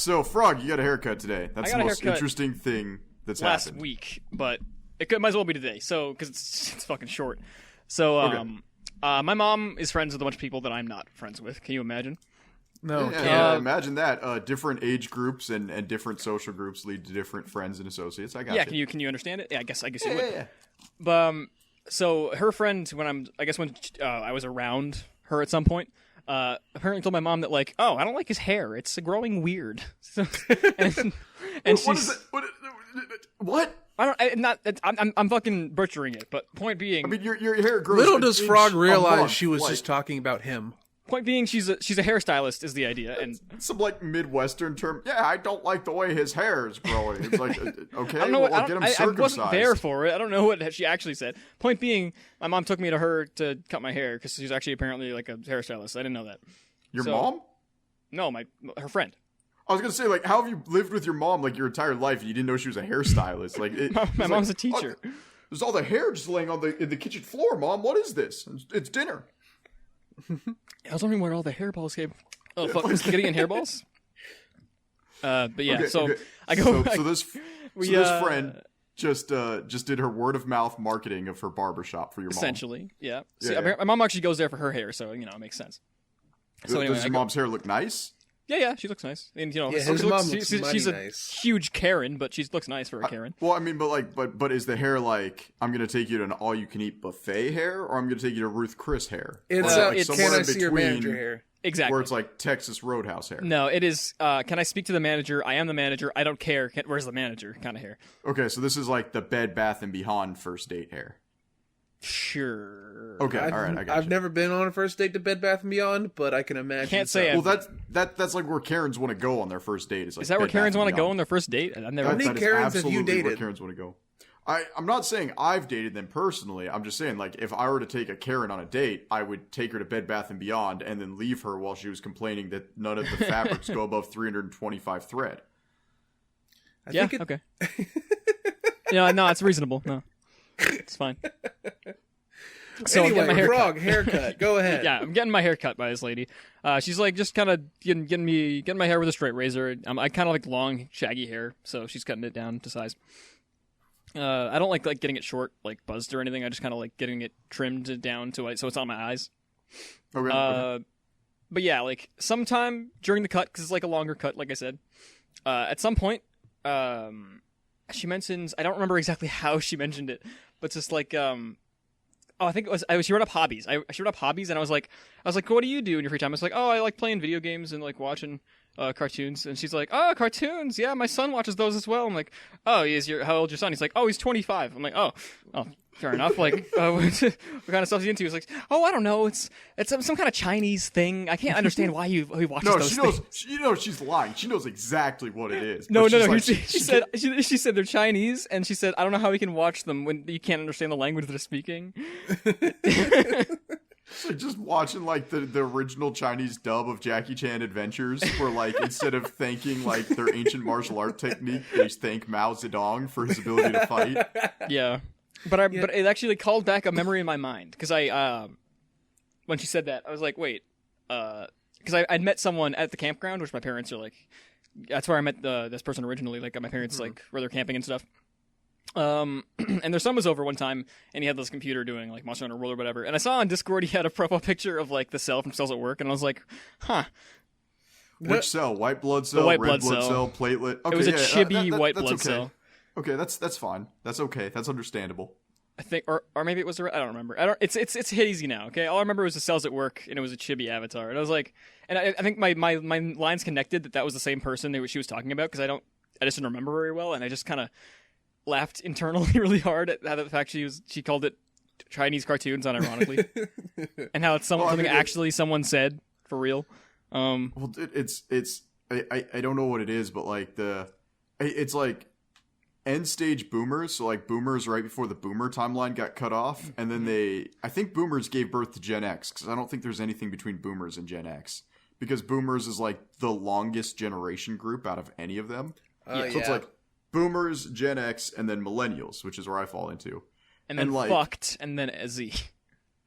So, Frog, you got a haircut today. That's the most haircut interesting thing that's last happened. week, but it might as well be today. So, because it's fucking short. So, my mom is friends with a bunch of people that I'm not friends with. Can you imagine? No. Yeah, imagine that. Different age groups and different social groups lead to different friends and associates. I got Yeah, can you understand it? Yeah, I guess you would. Yeah. But so her friend, when I was around her at some point, apparently told my mom that like, oh, I don't like his hair. It's growing weird. So, and What is it? What? I'm fucking butchering it, but point being, I mean, your hair grows. Little does an Frog inch a realize month, she was like, just talking about him. point being, she's a hairstylist is the idea, and some like Midwestern term. Yeah, I don't like the way his hair is growing. It's like, okay, I don't know well, what, get him I circumcised. wasn't there for it. I don't know what she actually said. Point being, my mom took me to her to cut my hair because she's actually apparently like a hairstylist. I didn't know that. Your mom? No, her friend. I was gonna say, like, how have you lived with your mom like your entire life and you didn't know she was a hairstylist? Like, My mom's a teacher. Oh, there's all the hair just laying on in the kitchen floor, Mom. What is this? It's dinner. I was wondering where all the hairballs came. Oh fuck! Was getting in hairballs? But yeah, Okay, so okay. I go. So this friend just did her word of mouth marketing of her barbershop for your mom. Essentially, yeah. See, Yeah. my mom actually goes there for her hair, so it makes sense. So anyway, Does your mom's hair look nice? Yeah, she looks nice, and his mom looks she's a nice. huge Karen, but she looks nice for a Karen. Well, I mean, but is the hair like, I'm gonna take you to an all-you-can-eat buffet hair, or I'm gonna take you to Ruth Chris hair? It's Or it's somewhere can I in see your between manager hair? Exactly. where it's like Texas Roadhouse hair. No, it is. Can I speak to the manager? I am the manager. I don't care. Where's the manager? Kind of hair. Okay, so this is like the Bed Bath and Beyond first date hair. Sure. Okay, all right, I got I've you. never been on a first date to Bed Bath & Beyond, but I can imagine. Can't say so. Well, that's like where Karens want to go on their first date. Is like Is that where Bed Karens Bath & want to go Beyond. on their first date? I've never. How many That is Karens have you absolutely where dated? Karens want to go. I'm not saying I've dated them personally. I'm just saying, like, if I were to take a Karen on a date, I would take her to Bed Bath & Beyond and then leave her while she was complaining that none of the fabrics go above 325 thread. Yeah. Okay. Yeah. No, it's reasonable. No, it's fine. So I'm getting my Anyway, hair Frog, cut. haircut. Go ahead. Yeah, I'm getting my hair cut by this lady. She's like just kind of getting my hair with a straight razor. I kind of like long, shaggy hair, so she's cutting it down to size. I don't like getting it short, like buzzed or anything. I just kind of like getting it trimmed down to so it's on my eyes. Okay. But yeah, like sometime during the cut, because it's like a longer cut, like I said. At some point, she mentions, I don't remember exactly how she mentioned it, but it's just like I think it was she brought up hobbies. She brought up hobbies, and I was like, what do you do in your free time? I was like, oh, I like playing video games and like watching cartoons. And she's like, oh, cartoons, yeah, my son watches those as well. I'm like, oh, how old's your son? He's like, oh, he's 25. I'm like, oh, fair enough. Like, what kind of stuff is he into? He's like, oh, I don't know. It's some kind of Chinese thing. I can't understand why he watches No, those she things. knows. You know, she's lying. She knows exactly what it is. No. But she's like, She said they're Chinese, and she said I don't know how we can watch them when you can't understand the language they're speaking. It's like just watching like the original Chinese dub of Jackie Chan Adventures, where like instead of thanking like their ancient martial art technique, they thank Mao Zedong for his ability to fight. Yeah, but it actually called back a memory in my mind because I when she said that I was like, wait, because I'd met someone at the campground, which my parents are like, that's where I met this person originally. Like my parents like where they're camping and stuff. And their son was over one time, and he had this computer doing like Monster Hunter World or whatever. And I saw on Discord he had a profile picture of like the cell from Cells at Work, and I was like, huh. Which cell? White blood cell, The white red blood cell. platelet. Okay, It was a chibi white that's blood okay. cell. Okay, that's fine. That's okay. That's understandable. I think, or maybe it was I don't remember. It's hazy now. Okay, all I remember was the Cells at Work, and it was a chibi avatar, and I was like, and I think my lines connected that was the same person she was talking about because I just didn't remember very well, and I just kind of laughed internally really hard at the fact she called it Chinese cartoons unironically, and how it's something actually someone said for real. Well, I don't know what it is, but like it's like end stage boomers. So like boomers right before the boomer timeline got cut off, and then I think boomers gave birth to Gen X because I don't think there's anything between boomers and Gen X because boomers is like the longest generation group out of any of them. So it's like boomers, Gen X, and then millennials, which is where I fall into. And then like, fucked, and then a Z.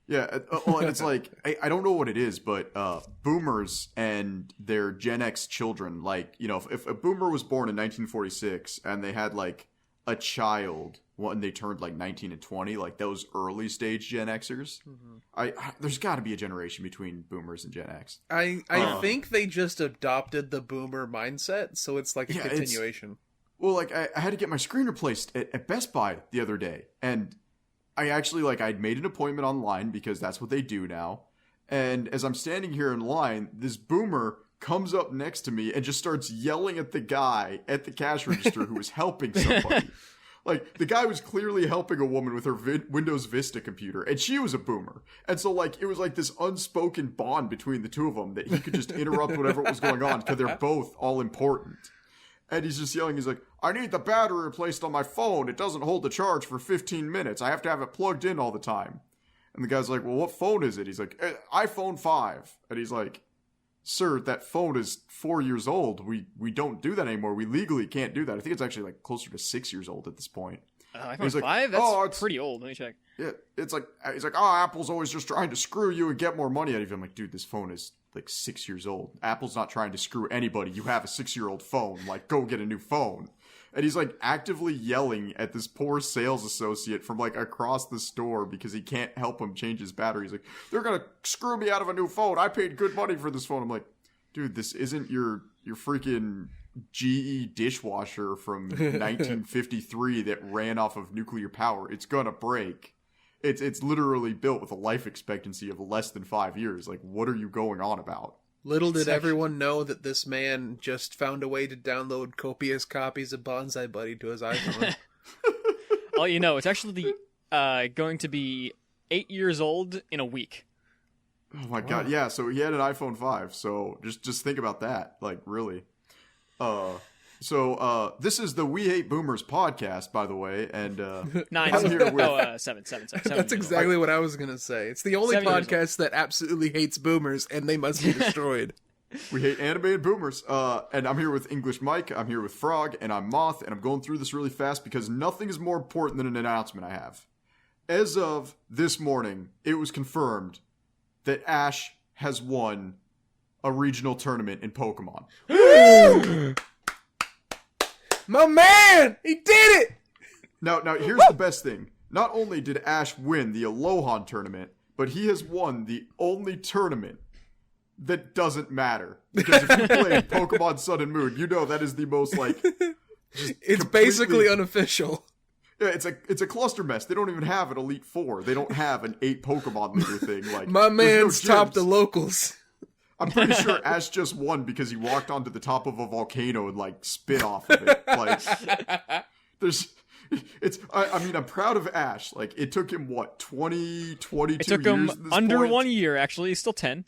Yeah, well, and it's like I don't know what it is, but boomers and their Gen X children, like, you know, if a boomer was born in 1946 and they had like a child when they turned like 19 and 20, like those early stage Gen Xers, there's got to be a generation between boomers and Gen X. I think they just adopted the boomer mindset, so it's like a continuation. Well, like I had to get my screen replaced at Best Buy the other day, and I actually, like, I'd made an appointment online because that's what they do now. And as I'm standing here in line, this boomer comes up next to me and just starts yelling at the guy at the cash register who was helping somebody. Like, the guy was clearly helping a woman with her Windows Vista computer, and she was a boomer. And so, like, it was like this unspoken bond between the two of them that he could just interrupt whatever was going on because they're both all important. And he's just yelling, he's like, I need the battery replaced on my phone. It doesn't hold the charge for 15 minutes. I have to have it plugged in all the time. And the guy's like, well, what phone is it? He's like, iPhone 5. And he's like, sir, that phone is 4 years old. We don't do that anymore. We legally can't do that. I think it's actually like closer to 6 years old at this point. iPhone 5? That's pretty old. Let me check. Yeah, it's like, he's like, oh, Apple's always just trying to screw you and get more money out of you. I'm like, dude, this phone is like 6 years old. Apple's not trying to screw anybody. You have a 6-year-old phone. Like, go get a new phone. And he's like actively yelling at this poor sales associate from like across the store because he can't help him change his battery. He's like, they're going to screw me out of a new phone. I paid good money for this phone. I'm like, dude, this isn't your freaking GE dishwasher from 1953 that ran off of nuclear power. It's going to break. It's literally built with a life expectancy of less than 5 years. Like, what are you going on about? Little did everyone know that this man just found a way to download copious copies of Bonsai Buddy to his iPhone. Well, you know, it's actually going to be 8 years old in a week. Oh my god, yeah, so he had an iPhone 5, so just think about that, like, really. So this is the We Hate Boomers podcast, by the way, and 9. I'm here with... Seven. That's exactly what I was going to say. It's the only podcast that absolutely hates boomers, and they must be destroyed. We hate animated boomers. And I'm here with English Mike, I'm here with Frog, and I'm Moth, and I'm going through this really fast because nothing is more important than an announcement I have. As of this morning, it was confirmed that Ash has won a regional tournament in Pokemon. My man! He did it! Now, here's the best thing. Not only did Ash win the Alolan tournament, but he has won the only tournament that doesn't matter. Because if you play Pokemon Sun and Moon, you know that is the most, like... It's basically unofficial. Yeah, it's a cluster mess. They don't even have an Elite Four. They don't have an 8 Pokemon leader thing. Like, my man's no topped the locals. I'm pretty sure Ash just won because he walked onto the top of a volcano and, like, spit off of it. Like, I mean, I'm proud of Ash. Like, it took him, what, 22 years? It took him under 1 year, actually. He's still 10.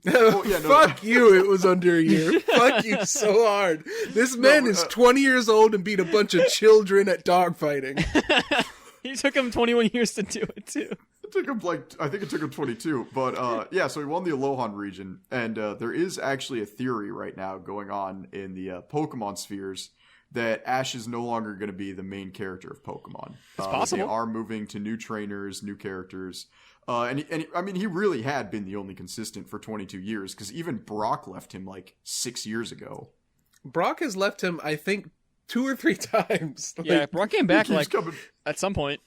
Well, yeah, no, Fuck you, it was under a year. Fuck you so hard. This man is 20 years old and beat a bunch of children at dogfighting. It took him 21 years to do it, too. It took him, I think it took him 22. But, yeah, so he won the Alolan region. And there is actually a theory right now going on in the Pokemon spheres that Ash is no longer going to be the main character of Pokemon. It's possible. They are moving to new trainers, new characters. And I mean, he really had been the only consistent for 22 years, because even Brock left him, like, 6 years ago. Brock has left him, I think, 2 or 3 times. Yeah, Brock came back, like, at some point.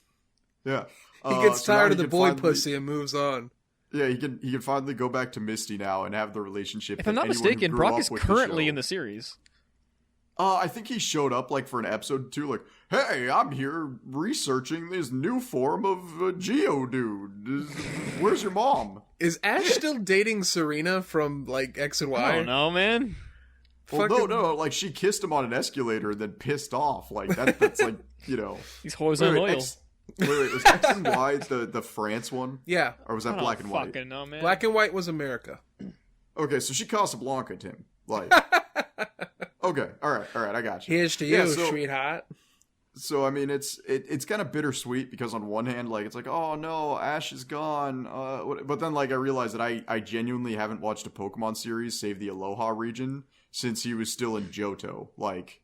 Yeah. He gets tired of the boy pussy and moves on. Yeah, he can finally go back to Misty now and have the relationship. If I'm not mistaken, Brock is currently in the series. I think he showed up, like, for an episode 2, like, hey, I'm here researching this new form of Geodude. Where's your mom? Is Ash still dating Serena from, like, X and Y? I don't know, man. Well, no, like, she kissed him on an escalator and then pissed off. Like, that's like, you know. These hoes are loyal. Wait, was X and Y the France one? Yeah. Or was that Black and White? Fucking know, man. Black and White was America. Okay, so she Casablanca'd him. Like, okay, all right, I got you. Here's to you, sweetheart. So, I mean, it's kind of bittersweet because on one hand, like, it's like, oh no, Ash is gone. But then, like, I realized that I genuinely haven't watched a Pokemon series, save the Aloha region, since he was still in Johto. Like,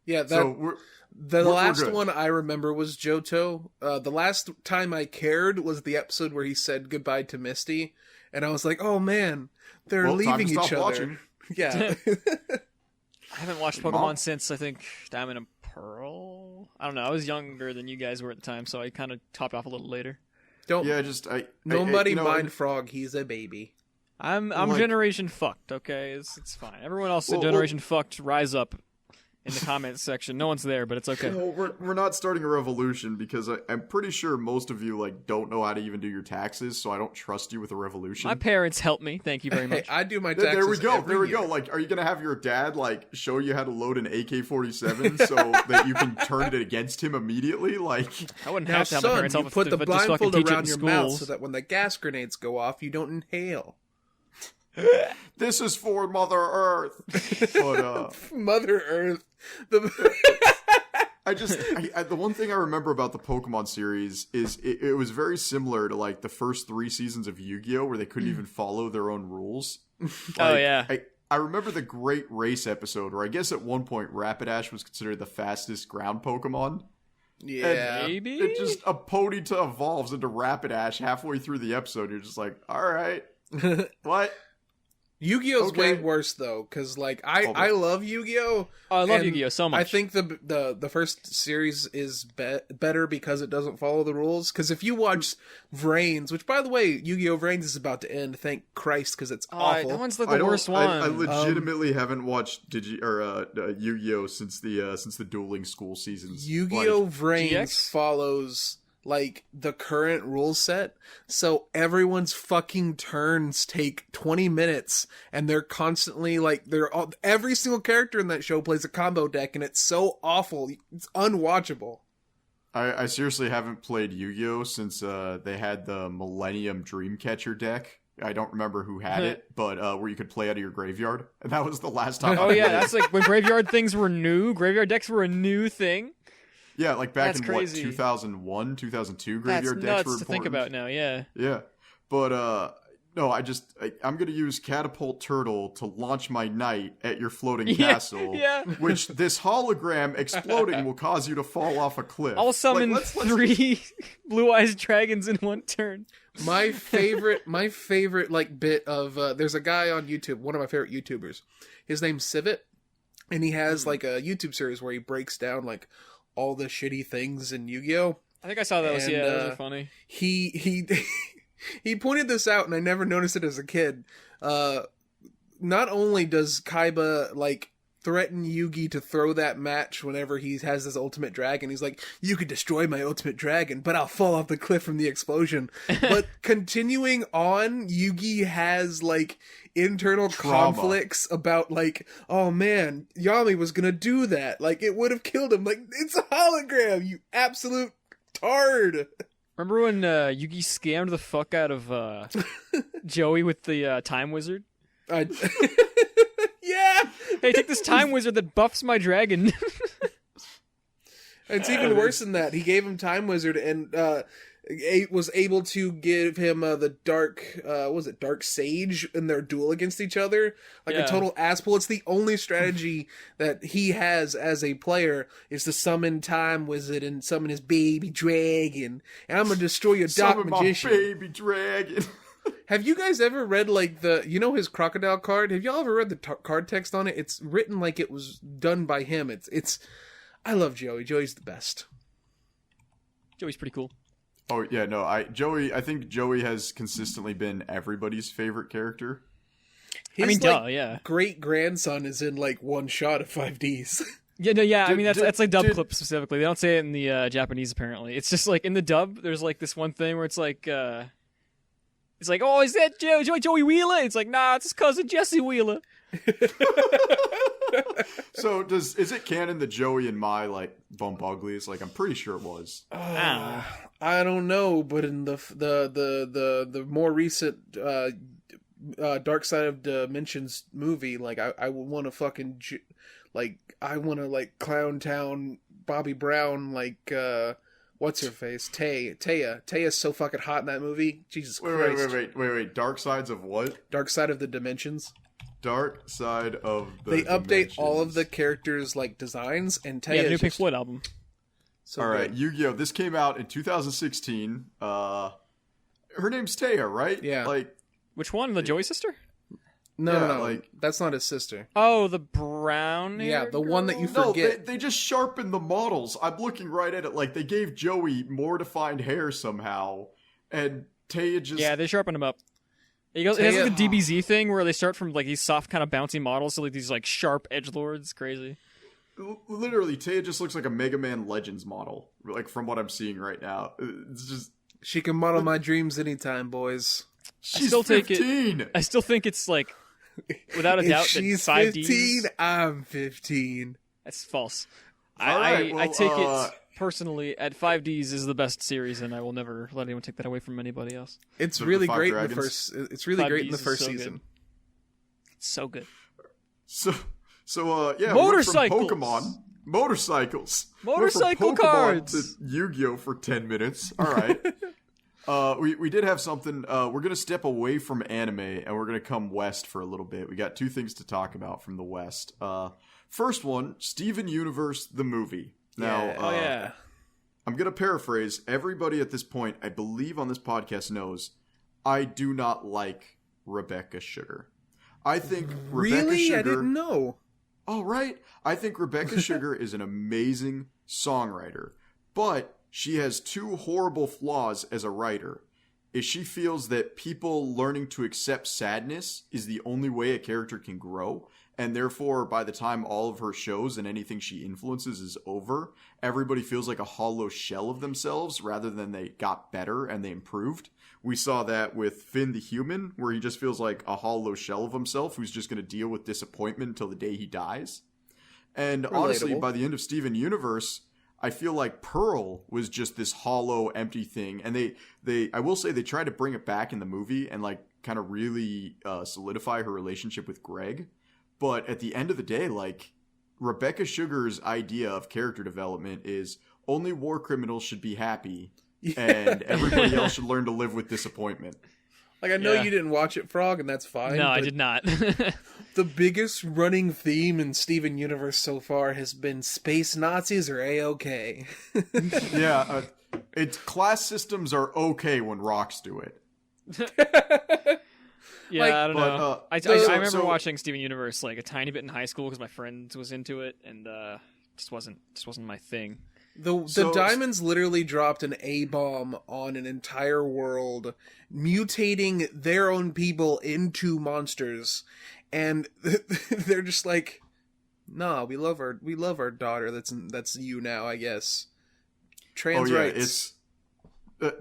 Yeah, So the we're last good. one I remember was Johto. The last time I cared was the episode where he said goodbye to Misty, and I was like, "Oh man, they're Well, time leaving to stop each other." watching. Yeah, I haven't watched Pokemon since I think Diamond and Pearl. I don't know. I was younger than you guys were at the time, so I kind of topped off a little later. don't Yeah, just nobody you know, mind Frog. He's a baby. I'm Like- generation fucked. Okay, it's fine. Everyone else Well, in generation fucked. Rise up in the comments section. No one's there, but it's okay. No, we're not starting a revolution because I'm pretty sure most of you like don't know how to even do your taxes, so I don't trust you with a revolution. My parents helped me. Thank you very Hey, much. I do my taxes. There we go. every There we year. go. Like, are you gonna have your dad like show you how to load an AK-47 so that you can turn it against him immediately? Like, I wouldn't Now, have to have my son, parents you help put the but just fucking blindfold teach it in around your mouth schools. so that when the gas grenades go off, you don't inhale. this is for Mother Earth. But Mother Earth. The the one thing I remember about the Pokemon series is it was very similar to like the first 3 seasons of Yu-Gi-Oh, where they couldn't even follow their own rules. Oh, yeah. I remember the Great Race episode where I guess at one point Rapidash was considered the fastest ground Pokemon. yeah. Maybe? It just a Ponyta evolves into Rapidash halfway through the episode. You're just like, all right, what? Yu-Gi-Oh's Okay. way worse though, because like Hold I on. love Yu-Gi-Oh. Oh, I love and Yu-Gi-Oh so much. I think the first series is better because it doesn't follow the rules. Because if you watch Vrains, which by the way, Yu-Gi-Oh Vrains is about to end, thank Christ, because it's awful. that one's like I the don't- worst one. I legitimately haven't watched Yu-Gi-Oh since the dueling school seasons. Yu-Gi-Oh Like, Vrains GX? follows like the current rule set, so everyone's fucking turns take 20 minutes, and they're constantly like every single character in that show plays a combo deck, and it's so awful, it's unwatchable. I seriously haven't played Yu-Gi-Oh since they had the Millennium Dreamcatcher deck. I don't remember who had it, but where you could play out of your graveyard, and that was the last time. Oh I yeah, played. that's like when graveyard things were new. Graveyard decks were a new thing. Yeah, like back That's in crazy. 2001, 2002, That's graveyard decks were nuts to think important. about now. Yeah. Yeah, but no, I'm gonna use Catapult Turtle to launch my knight at your floating castle. Yeah. Which this hologram exploding will cause you to fall off a cliff. I'll summon Like, let's- 3 blue-eyes dragons in one turn. My favorite like bit of there's a guy on YouTube, one of my favorite YouTubers. His name's Civet, and he has like a YouTube series where he breaks down like all the shitty things in Yu-Gi-Oh. I think I saw those. And, Yeah, those are funny. He he pointed this out, and I never noticed it as a kid. Not only does Kaiba like threaten Yugi to throw that match whenever he has his ultimate dragon, he's like, "You could destroy my ultimate dragon, but I'll fall off the cliff from the explosion." But continuing on, Yugi has like internal Trauma. conflicts about like, "Oh man, Yami was gonna do that. Like it would have killed him. Like it's a hologram. You absolute tard." Remember when Yugi scammed the fuck out of Joey with the Time Wizard? I... yeah, Hey, take this Time Wizard that buffs my dragon. it's even worse than that. He gave him Time Wizard and was able to give him the Dark, what was it, Dark Sage in their duel against each other. Like Yeah. a total asspull. It's the only strategy that he has as a player is to summon Time Wizard and summon his baby dragon. And I'm gonna destroy your Dark Summon Magician. my baby dragon. Have you guys ever read like his crocodile card? Have y'all ever read the card text on it? It's written like it was done by him. It's I love Joey. Joey's the best. Joey's pretty cool. Oh yeah, no, I think Joey has consistently been everybody's favorite character. His, duh, yeah. Great grandson is in like one shot of 5Ds. Yeah, no, yeah. I Did- mean, did- that's like dub did- clip specifically. They don't say it in the Japanese apparently. It's just like in the dub. There's like this one thing where it's like, oh, is that Joey Wheeler? It's like, nah, it's his cousin Jesse Wheeler. So is it canon that Joey and Mai like bump uglies? Like I'm pretty sure it was. I don't know, but in the more recent Dark Side of Dimensions movie, like I would want to fucking I want to like Clown Town Bobby Brown, like what's her face, Taya's so fucking hot in that movie. Jesus Christ. Wait. Dark sides of what? Dark Side of the Dimensions. Dark Side of the They update all of Dimensions. the characters' like designs, and Taya Yeah, the new is Pink just Floyd album. so All right, good. Yu-Gi-Oh! This came out in 2016. Her name's Taya, right? Yeah. Like, Which one? The Joey sister? No, Yeah, no, like- that's not his sister. Oh, the brown. Yeah, the one that you no, forget. they just sharpened the models. I'm looking right at it. Like, they gave Joey more defined hair somehow, and Taya just... Yeah, they sharpened him up. It has like the Taya- DBZ thing where they start from like these soft kind of bouncy models to like these like sharp edgelords. Crazy. Literally, Taya just looks like a Mega Man Legends model, like, from what I'm seeing right now. It's just... She can model my dreams anytime, boys. She's still take it- 15! I still think it's like, without a doubt, If she's that 5Ds. 15, I'm 15. That's false. All right, I well, take it personally at 5Ds is the best series, and I will never let anyone take that away from anybody else. It's The really Five great Dragons? in the first. It's really great in the 5Ds is first so good. season. It's so good. So yeah, Motorcycles! we went from Pokemon, motorcycles, Motorcycle we went from Pokemon cards! to Yu-Gi-Oh for 10 minutes. All right. We did have something. We're gonna step away from anime and we're gonna come west for a little bit. We got two things to talk about from the west. First one, Steven Universe the movie. Now, Yeah. Oh yeah. I'm gonna paraphrase. Everybody at this point, I believe on this podcast knows, I do not like Rebecca Sugar. I think Rebecca Really? Sugar. I didn't know. All right. I think Rebecca Sugar is an amazing songwriter, but she has two horrible flaws as a writer. Is she feels that people learning to accept sadness is the only way a character can grow, and therefore by the time all of her shows and anything she influences is over, everybody feels like a hollow shell of themselves rather than they got better and they improved. We saw that with Finn the Human, where he just feels like a hollow shell of himself who's just going to deal with disappointment until the day he dies. And honestly, Relatable. by the end of Steven Universe, I feel like Pearl was just this hollow, empty thing. And I will say they tried to bring it back in the movie and like kind of really solidify her relationship with Greg. But at the end of the day, like, Rebecca Sugar's idea of character development is only war criminals should be happy and everybody else should learn to live with disappointment. Like, I know Yeah. you didn't watch it, Frog, and that's fine. No, I but did not. The biggest running theme in Steven Universe so far has been space Nazis are A-OK. Yeah, class systems are okay when rocks do it. Yeah, Like, I don't but, know. I remember so- watching Steven Universe like a tiny bit in high school because my friend was into it, and just wasn't my thing. The So- Diamonds literally dropped an A-bomb on an entire world, mutating their own people into monsters, and they're just like, "Nah, we love our daughter. That's you now, I guess." Trans rights. It's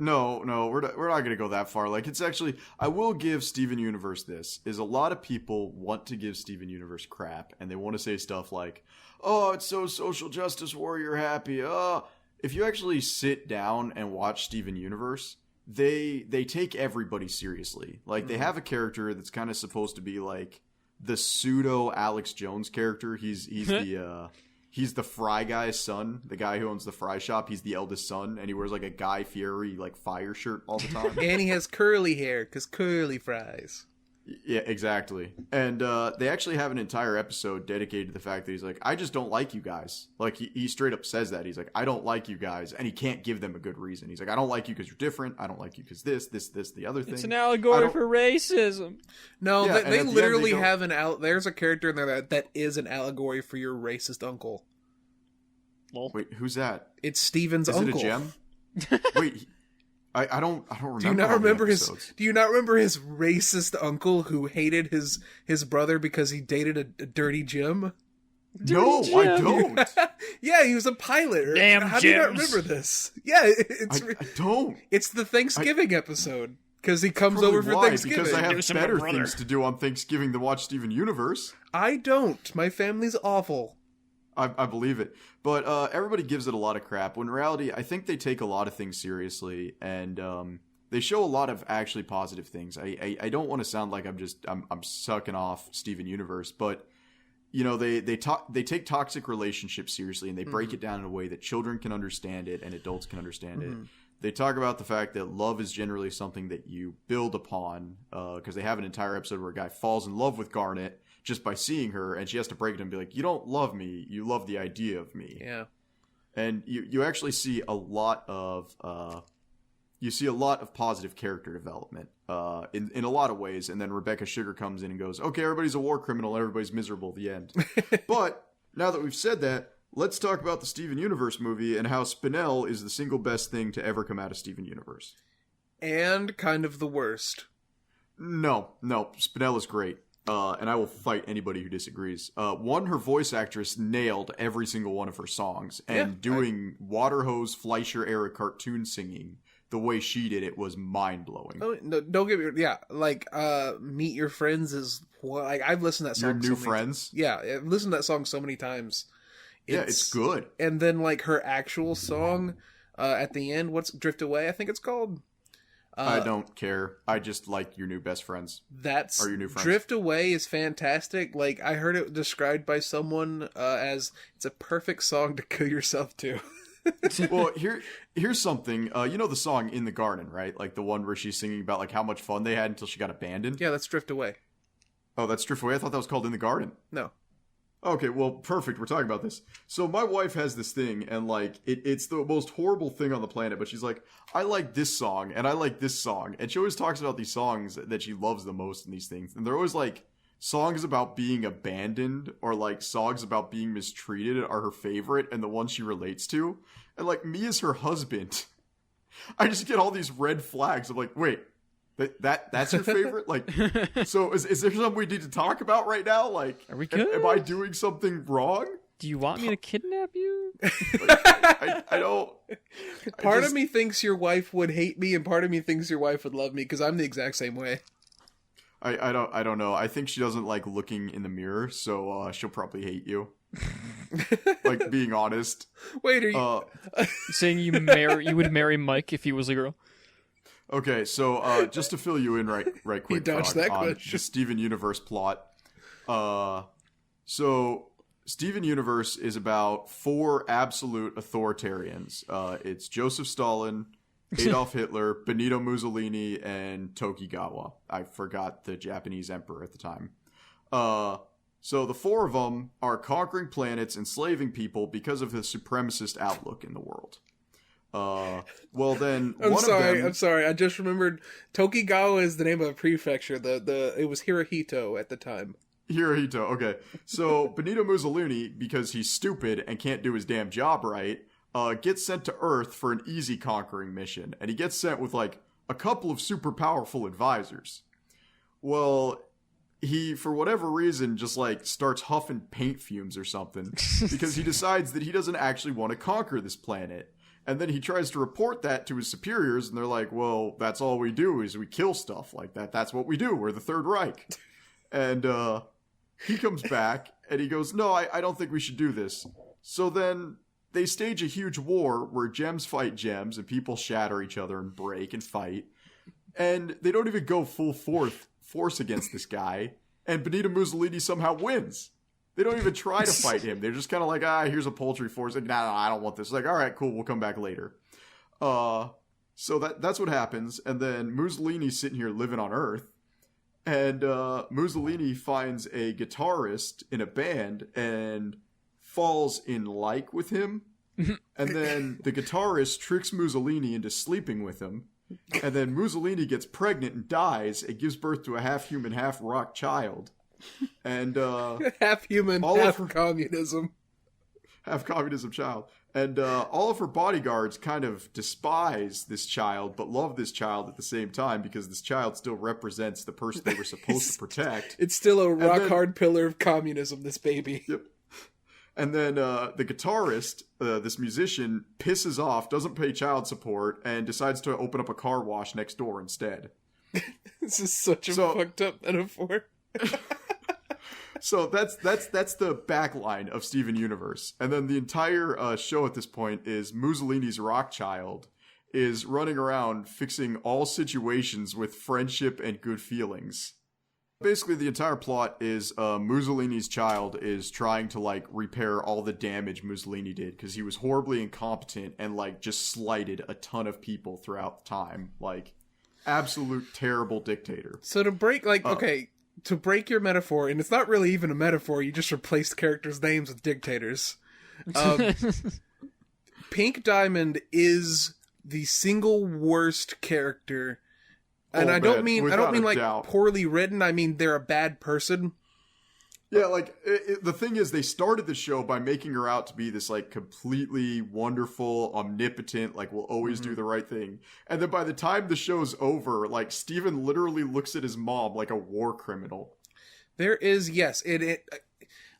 no, we're not going to go that far. Like, it's actually, I will give Steven Universe this, is a lot of people want to give Steven Universe crap, and they want to say stuff like, oh, it's so social justice warrior happy. If you actually sit down and watch Steven Universe, they take everybody seriously. Like, they have a character that's kind of supposed to be like the pseudo Alex Jones character. He's the Fry guy's son, the guy who owns the fry shop. He's the eldest son, and he wears like a Guy Fieri like fire shirt all the time. And he has curly hair, because curly fries. Yeah, exactly. And they actually have an entire episode dedicated to the fact that he's like, I just don't like you guys. Like, he straight up says that. He's like, I don't like you guys. And he can't give them a good reason. He's like, I don't like you because you're different. I don't like you because this, the other thing. It's an I allegory don't- for racism. No, Yeah, and they at the end literally they go- have there's a character in there that is an allegory for your racist uncle. Lol. Wait, who's that? It's Steven's Is uncle. it a gem? Wait, I don't remember. Do you not how many remember episodes. Do you not remember his racist uncle who hated his brother because he dated a dirty Jim? No, Dirty I Jim. don't. Yeah, he was a pilot. Damn How do you not Jims. remember this? Yeah, it's I don't. it's the Thanksgiving episode because he comes Probably over for why, Thanksgiving. because I Do have some of my better brother. things to do on Thanksgiving than watch Steven Universe. I don't. My family's awful. I believe it. But everybody gives it a lot of crap. When in reality, I think they take a lot of things seriously, and they show a lot of actually positive things. I don't want to sound like I'm sucking off Steven Universe, but you know, they take toxic relationships seriously, and they break it down in a way that children can understand it and adults can understand it. they talk about the fact that love is generally something that you build upon, because they have an entire episode where a guy falls in love with Garnet just by seeing her, and she has to break it and be like, you don't love me, you love the idea of me. Yeah. And you actually see a lot of positive character development in a lot of ways, and then Rebecca Sugar comes in and goes, okay, everybody's a war criminal, everybody's miserable at the end. But now that we've said that, let's talk about the Steven Universe movie and how Spinell is the single best thing to ever come out of Steven Universe. And kind of the worst. No, Spinell is great. And I will fight anybody who disagrees. One, her voice actress nailed every single one of her songs, and doing Waterhose Fleischer-era cartoon singing the way she did it was mind-blowing. Oh, no, don't get me... Yeah, like, Meet Your Friends is... Like, I've listened to that song Your New Friends? Yeah, I've listened to that song so many times. It's good. And then, like, her actual song at the end, what's Drift Away, I think it's called? I don't care. I just like Your New Best Friends. That's... Or Your New Friends. Drift Away is fantastic. Like, I heard it described by someone as, it's a perfect song to kill yourself to. Well, here's something. You know the song In the Garden, right? Like the one where she's singing about like how much fun they had until she got abandoned? Yeah, that's Drift Away. Oh, that's Drift Away? I thought that was called In the Garden. No. Okay, well, perfect. We're talking about this. So my wife has this thing, and like it's the most horrible thing on the planet, but she's like, I like this song, and I like this song. And she always talks about these songs that she loves the most in these things. And they're always like songs about being abandoned or like songs about being mistreated are her favorite and the ones she relates to. And like me as her husband, I just get all these red flags of like, wait, that's your favorite? Like, so is there something we need to talk about right now? Like, are we good? Am I doing something wrong? Do you want me to kidnap you? Like, I don't. Part of me thinks your wife would hate me, and part of me thinks your wife would love me, because I'm the exact same way. I don't know. I think she doesn't like looking in the mirror, so she'll probably hate you. Like, being honest. Wait, are you saying you would marry Mike if he was a girl? Okay, so just to fill you in right quick, you dodged that question. The Steven Universe plot. So Steven Universe is about 4 absolute authoritarians. It's Joseph Stalin, Adolf Hitler, Benito Mussolini, and Tokugawa. I forgot the Japanese emperor at the time. So the 4 of them are conquering planets, enslaving people because of the supremacist outlook in the world. Well then, I'm sorry. I just remembered Tokugawa is the name of a prefecture. It was Hirohito at the time. Hirohito. Okay. So Benito Mussolini, because he's stupid and can't do his damn job right, gets sent to Earth for an easy conquering mission, and he gets sent with like a couple of super powerful advisors. Well, he, for whatever reason, just like starts huffing paint fumes or something because he decides that he doesn't actually want to conquer this planet. And then he tries to report that to his superiors, and they're like, well, that's all we do is we kill stuff like that. That's what we do. We're the Third Reich. And he comes back, and he goes, no, I don't think we should do this. So then they stage a huge war where gems fight gems, and people shatter each other and break and fight. And they don't even go full force against this guy, and Benito Mussolini somehow wins. They don't even try to fight him. They're just kind of like, here's a poultry force. Like, no, I don't want this. Like, all right, cool, we'll come back later. So that's what happens. And then Mussolini's sitting here living on Earth. And Mussolini finds a guitarist in a band and falls in like with him. And then the guitarist tricks Mussolini into sleeping with him. And then Mussolini gets pregnant and dies and gives birth to a half-human, half-rock child. And half human, half communism. Half communism child. And all of her bodyguards kind of despise this child, but love this child at the same time because this child still represents the person they were supposed to protect. It's still a rock-hard pillar of communism, this baby. Yep. And then the guitarist, this musician, pisses off, doesn't pay child support, and decides to open up a car wash next door instead. This is such a fucked up metaphor. So that's the backline of Steven Universe. And then the entire show at this point is Mussolini's Rockchild is running around fixing all situations with friendship and good feelings. Basically, the entire plot is Mussolini's child is trying to like repair all the damage Mussolini did because he was horribly incompetent and like just slighted a ton of people throughout time. Like, absolute terrible dictator. So to break, like, okay, to break your metaphor, and it's not really even a metaphor, you just replaced characters' names with dictators. Pink Diamond is the single worst character. And I don't mean like poorly written. I mean they're a bad person. Yeah, like the thing is, they started the show by making her out to be this like completely wonderful, omnipotent, like will always do the right thing. And then by the time the show's over, like Steven literally looks at his mom like a war criminal. There is, yes, it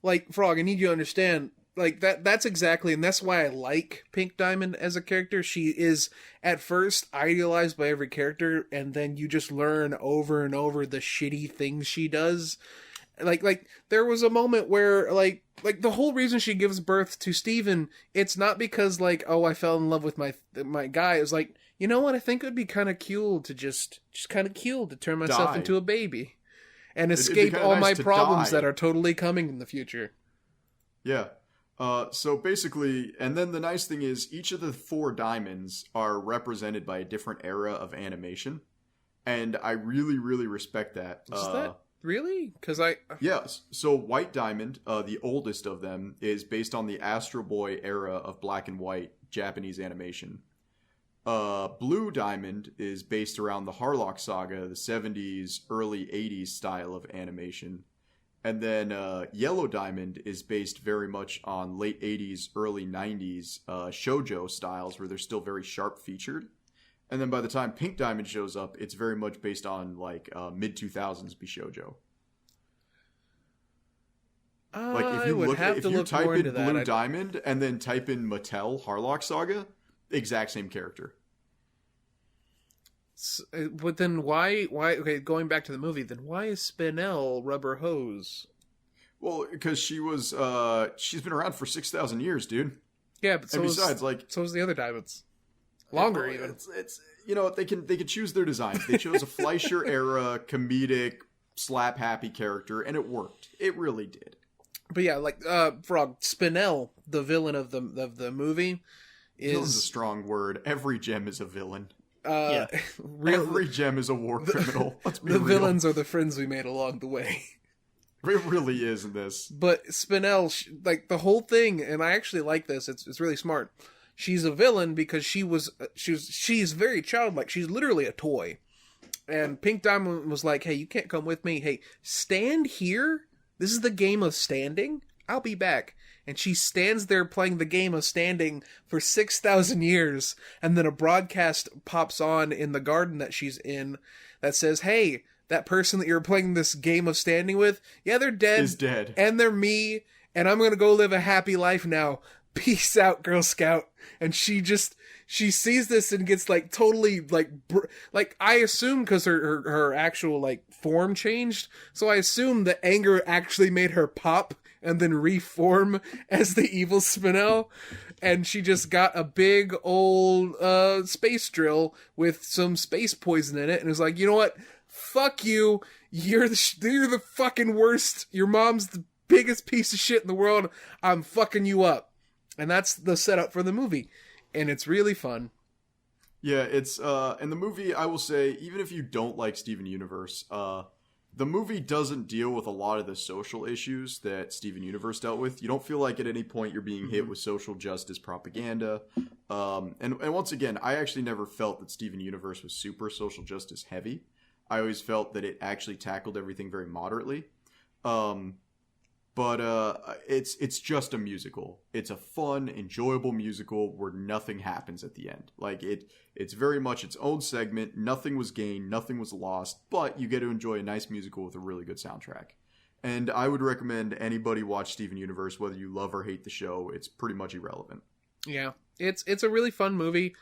like Frog. I need you to understand. Like that's exactly, and that's why I like Pink Diamond as a character. She is at first idealized by every character, and then you just learn over and over the shitty things she does. Like there was a moment where like the whole reason she gives birth to Steven, it's not because like, oh, I fell in love with my guy. It was like, you know what, I think it would be kind of cool to just kind of cool to turn myself into a baby and escape all my problems that are totally coming in the future. Yeah. So basically, and then the nice thing is each of the 4 diamonds are represented by a different era of animation. And I really, really respect that. Is that really? Because Yes. So White Diamond, the oldest of them, is based on the Astro Boy era of black and white Japanese animation. Blue Diamond is based around the Harlock Saga, the 70s, early 80s style of animation. And then Yellow Diamond is based very much on late 80s, early 90s shoujo styles where they're still very sharp featured. And then by the time Pink Diamond shows up, it's very much based on like mid-2000s Bishoujo. Like if you type in Blue Diamond and then type in Mattel Harlock Saga, exact same character. But then why, okay, going back to the movie, then why is Spinel Rubber Hose? Well, because she's been around for 6,000 years, dude. Yeah, but so besides, so is the other diamonds. Longer even. It's you know, they can choose their designs. They chose a Fleischer era comedic slap happy character and it worked. It really did. But yeah, like Frog, Spinel, the villain of the movie, Villain's a strong word. Every gem is a villain. Every gem is a war criminal. Let's be the real. Villains are the friends we made along the way. It really is in this. But Spinel, like the whole thing, and I actually like this. It's really smart. She's a villain because she's very childlike. She's literally a toy. And Pink Diamond was like, "Hey, you can't come with me. Hey, stand here. This is the game of standing. I'll be back." And she stands there playing the game of standing for 6,000 years. And then a broadcast pops on in the garden that she's in that says, "Hey, that person that you're playing this game of standing with, yeah, they're dead. Is dead. And they're me. And I'm going to go live a happy life now. Peace out, Girl Scout." And she sees this and gets like totally like I assume because her actual like form changed. So I assume the anger actually made her pop and then reform as the evil Spinel. And she just got a big old space drill with some space poison in it and is like, "You know what? Fuck you. You're the fucking worst. Your mom's the biggest piece of shit in the world. I'm fucking you up." And that's the setup for the movie. And it's really fun. Yeah, it's in the movie, I will say, even if you don't like Steven Universe, the movie doesn't deal with a lot of the social issues that Steven Universe dealt with. You don't feel like at any point you're being hit with social justice propaganda. And once again, I actually never felt that Steven Universe was super social justice heavy. I always felt that it actually tackled everything very moderately. But it's just a musical. It's a fun, enjoyable musical where nothing happens at the end. Like it's very much its own segment. Nothing was gained, nothing was lost, but you get to enjoy a nice musical with a really good soundtrack. And I would recommend anybody watch Steven Universe, whether you love or hate the show. It's pretty much irrelevant. Yeah, it's a really fun movie.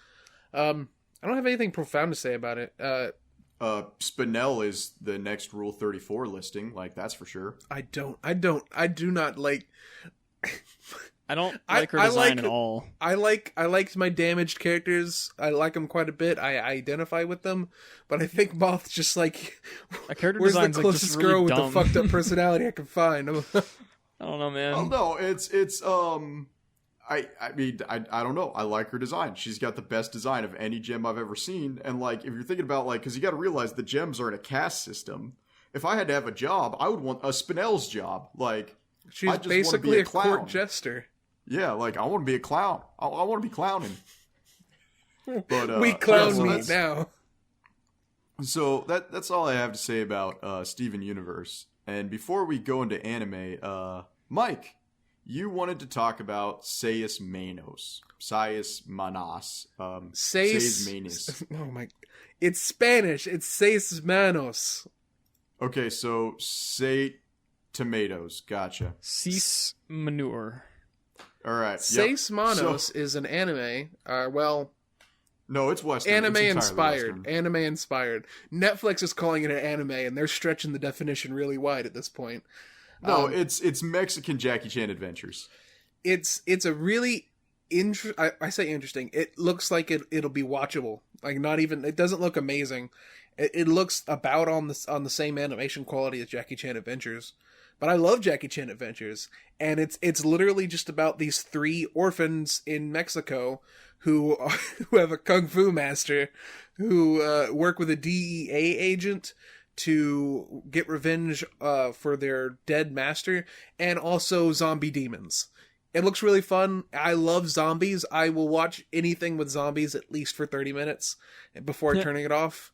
I don't have anything profound to say about it. Spinel is the next Rule 34 listing, like that's for sure. I do not like I don't like her design at all. I liked my damaged characters. I like them quite a bit. I identify with them, but I think Moth's just like, A character where's the design's closest like just really girl dumb. with the fucked up personality I can find? I don't know, man. Oh no, it's I mean I don't know. I like her design. She's got the best design of any gem I've ever seen. And like if you're thinking about like, because you got to realize the gems are in a caste system. If I had to have a job, I would want a Spinell's job. Like She's I just basically wanna be a clown. court jester. Yeah, like I want to be a clown. I want to be clowning. But We clown so meat that's- now. So that's all I have to say about Steven Universe. And before we go into anime, Mike, you wanted to talk about Seis Manos. Seis Manas. Seis Manos. Oh my! It's Spanish. It's seis manos. Okay, so say tomatoes. Gotcha. Cease manure. All right. Seis yep. manos So, is an anime. no, it's Western. Anime It's entirely inspired. Western. Anime inspired. Netflix is calling it an anime, and they're stretching the definition really wide at this point. No, it's Mexican Jackie Chan adventures. It's a really I say interesting. It looks like it'll be watchable. Like not even. It doesn't look amazing. It looks about on the same animation quality as Jackie Chan Adventures. But I love Jackie Chan Adventures, and it's literally just about these 3 orphans in Mexico who have a kung fu master who work with a DEA agent to get revenge for their dead master, and also zombie demons. It looks really fun. I love zombies. I will watch anything with zombies at least for 30 minutes before turning it off.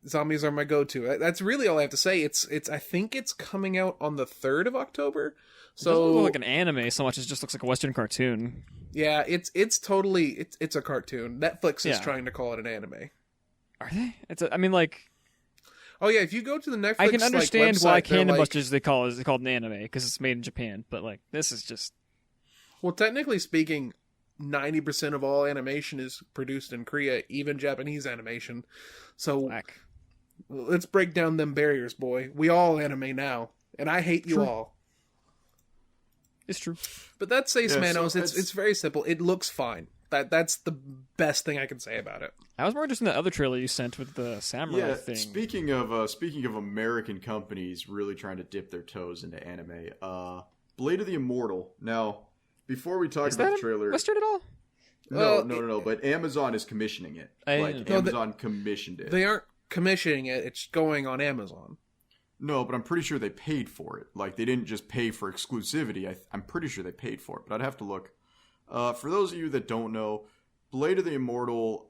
Zombies are my go-to. That's really all I have to say. It's I think it's coming out on the 3rd of October. So It doesn't look like an anime so much as just looks like a Western cartoon. yeah, it's totally it's a cartoon. Netflix is Yeah. trying to call it an anime. Are they? I mean, like, Oh yeah, if you go to the Netflix, I can understand website, why they're Cannon like, Busters is called an anime because it's made in Japan. But like, this is just well, technically speaking, 90% of all animation is produced in Korea, even Japanese animation. So whack. let's break down them barriers, boy. We all anime now, and I hate you True. all. It's true. But that's Seis Yeah, Manos. so It's very simple. It looks fine. That's the best thing I can say about it. I was more interested in the other trailer you sent with the samurai Yeah, thing. speaking of American companies really trying to dip their toes into anime, Blade of the Immortal. Now, before we talk Is about that the trailer, Western at all? no. But Amazon is commissioning it. Like No, Amazon commissioned it. They aren't commissioning it. It's going on Amazon. No, but I'm pretty sure they paid for it. Like they didn't just pay for exclusivity. I'm pretty sure they paid for it, but I'd have to look. For those of you that don't know, Blade of the Immortal.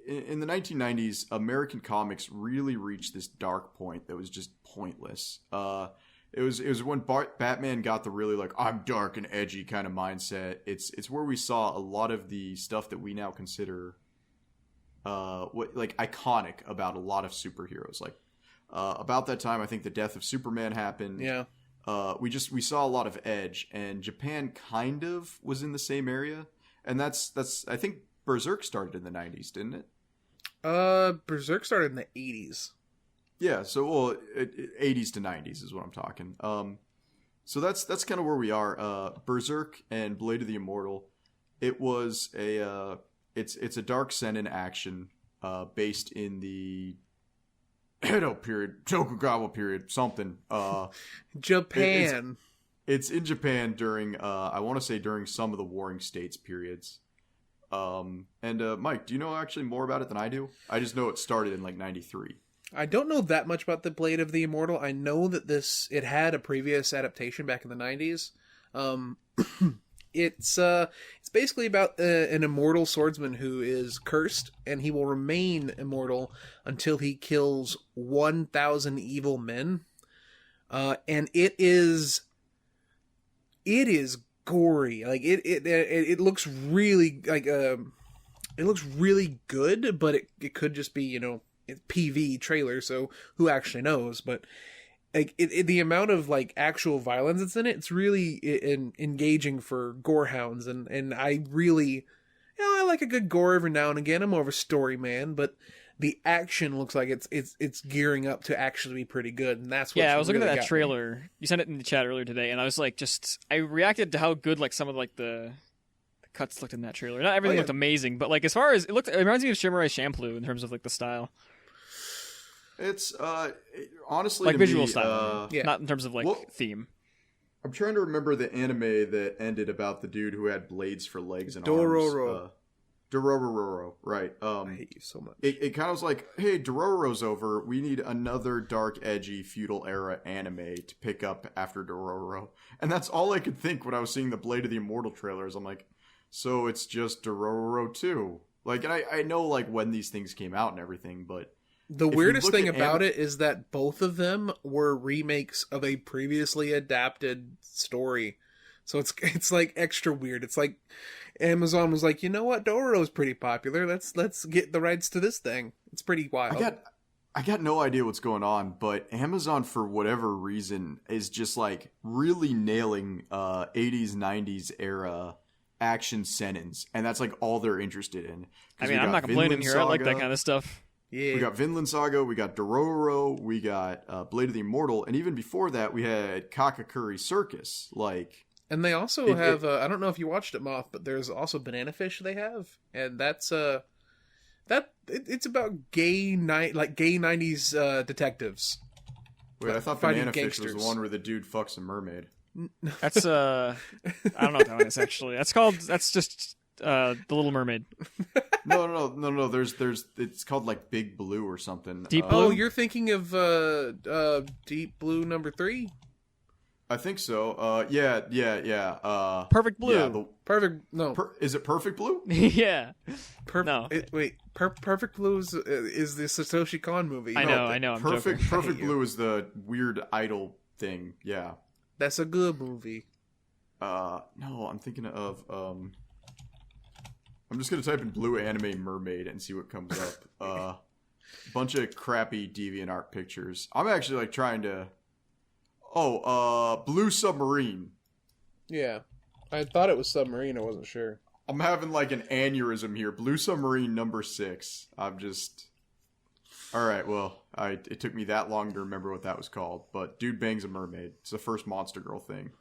In the 1990s, American comics really reached this dark point that was just pointless. It was when Batman got the really like I'm dark and edgy kind of mindset. It's where we saw a lot of the stuff that we now consider iconic about a lot of superheroes. Like about that time, I think the death of Superman happened. Yeah. We saw a lot of edge, and Japan kind of was in the same area, and that's I think Berserk started in the 90s, didn't it? Berserk started in the 80s. Yeah, so 80s to 90s is what I'm talking. So that's kind of where we are. Berserk and Blade of the Immortal. It was it's a dark seinen action based in the Edo period, Tokugawa period, something. Japan. It's in Japan during I want to say during some of the Warring States periods. Mike, do you know actually more about it than I do? I just know it started in like 93. I don't know that much about the Blade of the Immortal. I know that it had a previous adaptation back in the 90s. It's basically about an immortal swordsman who is cursed, and he will remain immortal until he kills 1,000 evil men. And it is gory. Like it looks really like it looks really good, but it could just be PV trailer, so who actually knows? But like the amount of like actual violence that's in it, it's really engaging for gorehounds, and I really, I like a good gore every now and again. I'm more of a story man, but the action looks like it's gearing up to actually be pretty good, and that's what I was looking really at that got me. trailer. You sent it in the chat earlier today, and I was like, I reacted to how good like some of like the cuts looked in that trailer. Not everything looked amazing, but like as far as it reminds me of Shimmerai Shampoo in terms of like the style. It's honestly like to visual me, style, not in terms of like theme. I'm trying to remember the anime that ended about the dude who had blades for legs and Dororo. arms. Dororo, right. I hate you so much. It kind of was like, hey, Dororo's over. We need another dark, edgy, feudal era anime to pick up after Dororo. And that's all I could think when I was seeing the Blade of the Immortal trailers. I'm like, so it's just Dororo 2. Like, and I know like when these things came out and everything, but the weirdest thing about it is that both of them were remakes of a previously adapted story. So it's like extra weird. It's like Amazon was like, you know what, Dororo's pretty popular. Let's get the rights to this thing. It's pretty wild. I got no idea what's going on, but Amazon for whatever reason is just like really nailing 80s 90s era action senens, and that's like all they're interested in. I mean, I'm not complaining here. I like that kind of stuff. Yeah. We got Vinland Saga, we got Dororo, we got Blade of the Immortal, and even before that, we had Kakakuri Circus. Like, and they also have I don't know if you watched it, Moth, but there's also Banana Fish they have, and that's it's about gay 90s detectives. Wait, I thought Banana Fish was the one where the dude fucks a mermaid. That's I don't know what that one is actually. That's just The Little Mermaid. No. There's it's called like Big Blue or something. Deep Blue? Oh, you're thinking of Deep Blue number 3? I think so. Yeah. Perfect Blue. Yeah, Perfect. No. Is it Perfect Blue? Yeah. No. Perfect Blue is the Satoshi Kon movie. I know. I'm Perfect joking. Perfect Blue is the weird idol thing. Yeah. That's a good movie. No, I'm thinking of I'm just gonna type in blue anime mermaid and see what comes up. Bunch of crappy DeviantArt pictures. I'm actually like trying to. Blue Submarine. Yeah, I thought it was Submarine. I wasn't sure. I'm having like an aneurysm here. Blue Submarine number 6. I'm just. All right. Well, it took me that long to remember what that was called, but dude bangs a mermaid. It's the first Monster Girl thing.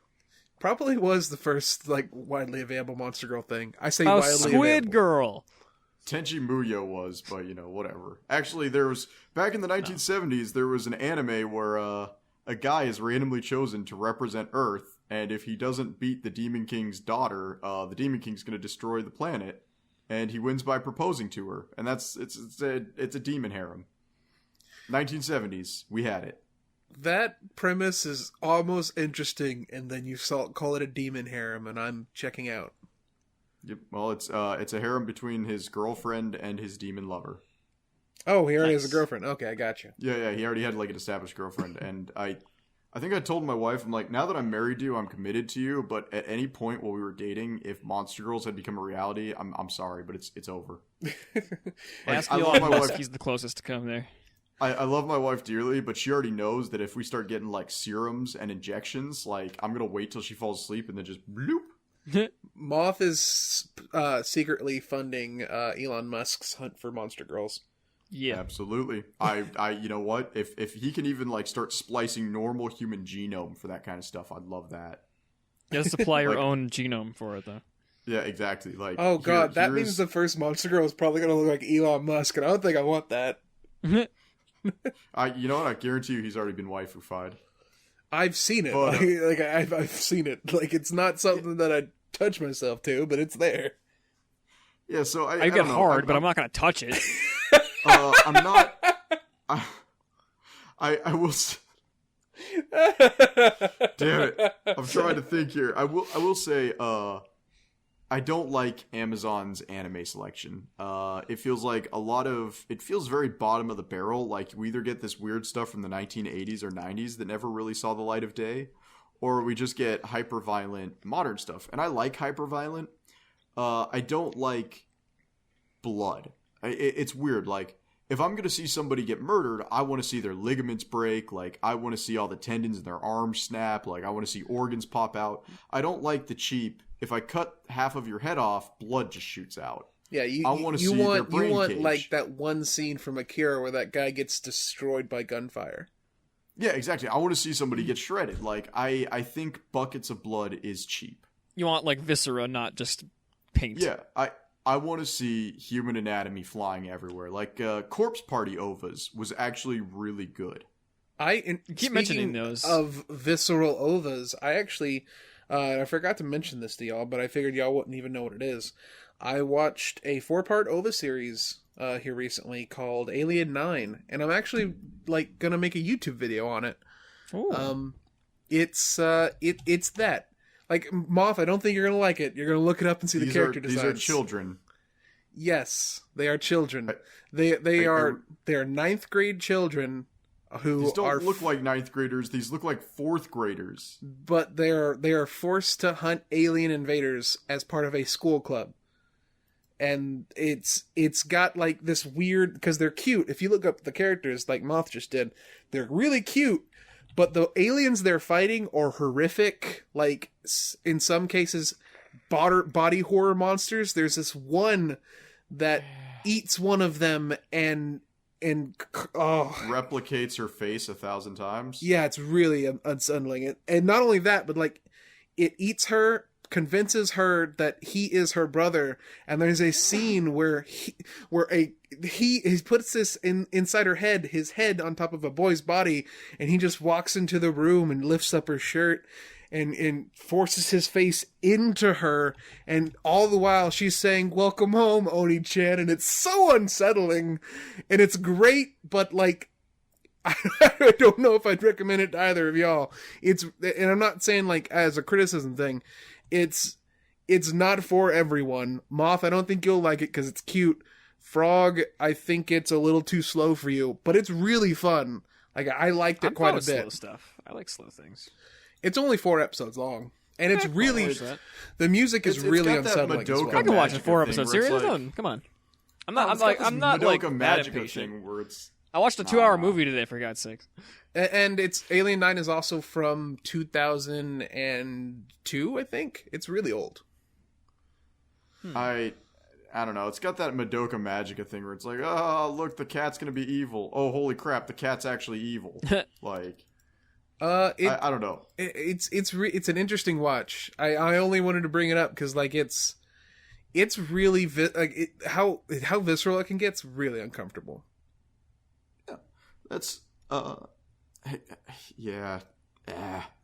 Probably was the first like widely available Monster Girl thing. I say widely Squid available. Girl. Tenchi Muyo was, but whatever. Actually, there was back in the 1970s. There was an anime where a guy is randomly chosen to represent Earth, and if he doesn't beat the Demon King's daughter, the Demon King's going to destroy the planet, and he wins by proposing to her, and it's a demon harem. 1970s, we had it. That premise is almost interesting, and then you call it a demon harem, and I'm checking out. Yep. Well, it's a harem between his girlfriend and his demon lover. Oh, he already has a girlfriend. Okay, I got you. Yeah, he already had like an established girlfriend, and I think I told my wife, I'm like, now that I'm married to you, I'm committed to you. But at any point while we were dating, if Monster Girls had become a reality, I'm sorry, but it's over. Ask I Elon love my Musk. wife. He's the closest to come there. I love my wife dearly, but she already knows that if we start getting like serums and injections, like I'm gonna wait till she falls asleep and then just bloop. Moth is secretly funding Elon Musk's hunt for Monster Girls. Yeah, absolutely. I you know what? If he can even like start splicing normal human genome for that kind of stuff, I'd love that. You gotta supply your own genome for it, though. Yeah, exactly. Like, oh god, that means the first Monster Girl is probably gonna look like Elon Musk, and I don't think I want that. You know what? I guarantee you, he's already been waifu-fied. I've seen it. But, I've seen it. Like, it's not something that I touch myself to, but it's there. Yeah, so I get hard, but I'm not gonna touch it. I'm not. I will. Damn it! I'm trying to think here. I will say. I don't like Amazon's anime selection. It feels like it feels very bottom of the barrel. Like we either get this weird stuff from the 1980s or 90s that never really saw the light of day, or we just get hyper-violent modern stuff. And I like hyper-violent. I don't like blood. It's weird. Like if I'm going to see somebody get murdered, I want to see their ligaments break. Like I want to see all the tendons in their arms snap. Like I want to see organs pop out. I don't like the cheap. If I cut half of your head off, blood just shoots out. Yeah, I want to see their brain you want cage. like that one scene from Akira where that guy gets destroyed by gunfire. Yeah, exactly. I want to see somebody get shredded. Like, I think buckets of blood is cheap. You want like viscera, not just paint. Yeah, I want to see human anatomy flying everywhere. Like, Corpse Party ovas was actually really good. You keep mentioning those. Of visceral ovas, I actually, I forgot to mention this to y'all, but I figured y'all wouldn't even know what it is. I watched a 4-part ova series here recently called Alien 9, and I'm actually like gonna make a YouTube video on it. Ooh. It's that. Like, Moth, I don't think you're gonna like it. You're gonna look it up and see the character designs. These are children. Yes, they are children. They are 9th grade children who these don't look like 9th graders. These look like 4th graders. But they are forced to hunt alien invaders as part of a school club. And it's got like this weird, because they're cute. If you look up the characters like Moth just did, they're really cute. But the aliens they're fighting are horrific. Like, in some cases, body horror monsters. There's this one that eats one of them and replicates her face 1,000 times. Yeah, it's really unsettling. And not only that, but like, it eats her, convinces her that he is her brother, and there's a scene where he puts this inside her head, his head on top of a boy's body, and he just walks into the room and lifts up her shirt and forces his face into her, and all the while she's saying, "Welcome home, Oni-chan," and it's so unsettling, and it's great, but like, I don't know if I'd recommend it to either of y'all. And I'm not saying like as a criticism thing. It's not for everyone. Moth, I don't think you'll like it because it's cute. Frog, I think it's a little too slow for you, but it's really fun. Like, I liked it quite a bit. Slow stuff. I like slow things. It's only 4 episodes long, and it's really the music is It's really got that unsettling. As Madoka well. I can watch it Magica 4 thing episodes. where it's Serious? like- Come on. I'm It's not got like this mad Madoka at Magica patient. thing where it's I watched a 2-hour movie today, for God's sakes. And it's Alien 9 is also from 2002, I think. It's really old. I don't know. It's got that Madoka Magica thing where it's like, oh, look, the cat's gonna be evil. Oh, holy crap, the cat's actually evil. Like, I don't know. It's an interesting watch. I only wanted to bring it up because like it's really how visceral it can get. It's really uncomfortable. Yeah, that's yeah.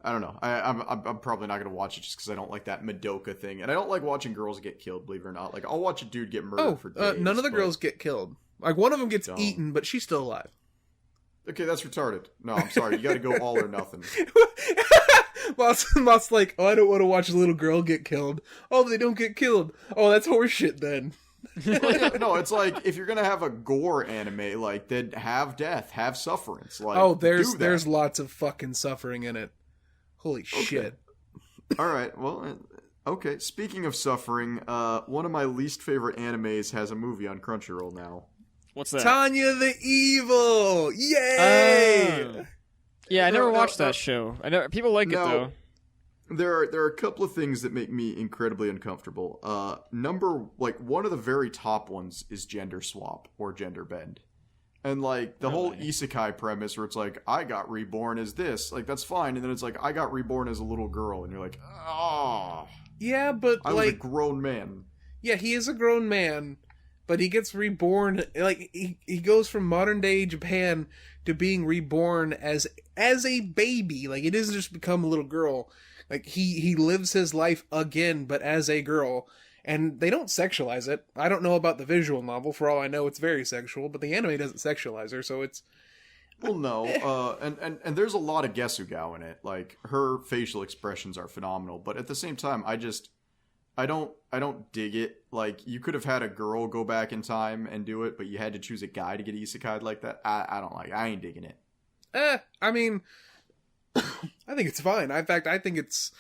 I don't know. I'm probably not gonna watch it just because I don't like that Madoka thing, and I don't like watching girls get killed. Believe it or not, like I'll watch a dude get murdered for days. None of the girls get killed. Like, one of them gets Don't. eaten, but she's still alive. Okay, that's retarded. No, I'm sorry. You got to go all or nothing. Moth's like, oh, I don't want to watch a little girl get killed. Oh, they don't get killed. Oh, that's horseshit then. No, it's like if you're gonna have a gore anime, like then have death, have sufferance. Like, Oh, do that. there's lots of fucking suffering in it. Holy shit. All right. Well, okay. Speaking of suffering, one of my least favorite animes has a movie on Crunchyroll now. What's that? Tanya the Evil! Yay! Yeah, I never No, watched no. that show. People like it No. though. There are a couple of things that make me incredibly uncomfortable. One of the very top ones is gender swap or gender bend. And like the whole Really? isekai premise where it's like, I got reborn as this, like that's fine, and then it's like, I got reborn as a little girl, and you're like, oh, Yeah, but I was a like, grown man. yeah, he is a grown man, but he gets reborn. Like, he goes from modern day Japan to being reborn as a baby. Like, it doesn't just become a little girl. Like, he lives his life again, but as a girl. And they don't sexualize it. I don't know about the visual novel. For all I know, it's very sexual, but the anime doesn't sexualize her, so it's... Well, no, and there's a lot of Gesugao in it. Like, her facial expressions are phenomenal, but at the same time, I don't dig it. Like, you could have had a girl go back in time and do it, but you had to choose a guy to get isekai'd like that. I don't like it. I ain't digging it. I mean, I think it's fine. In fact, I think it's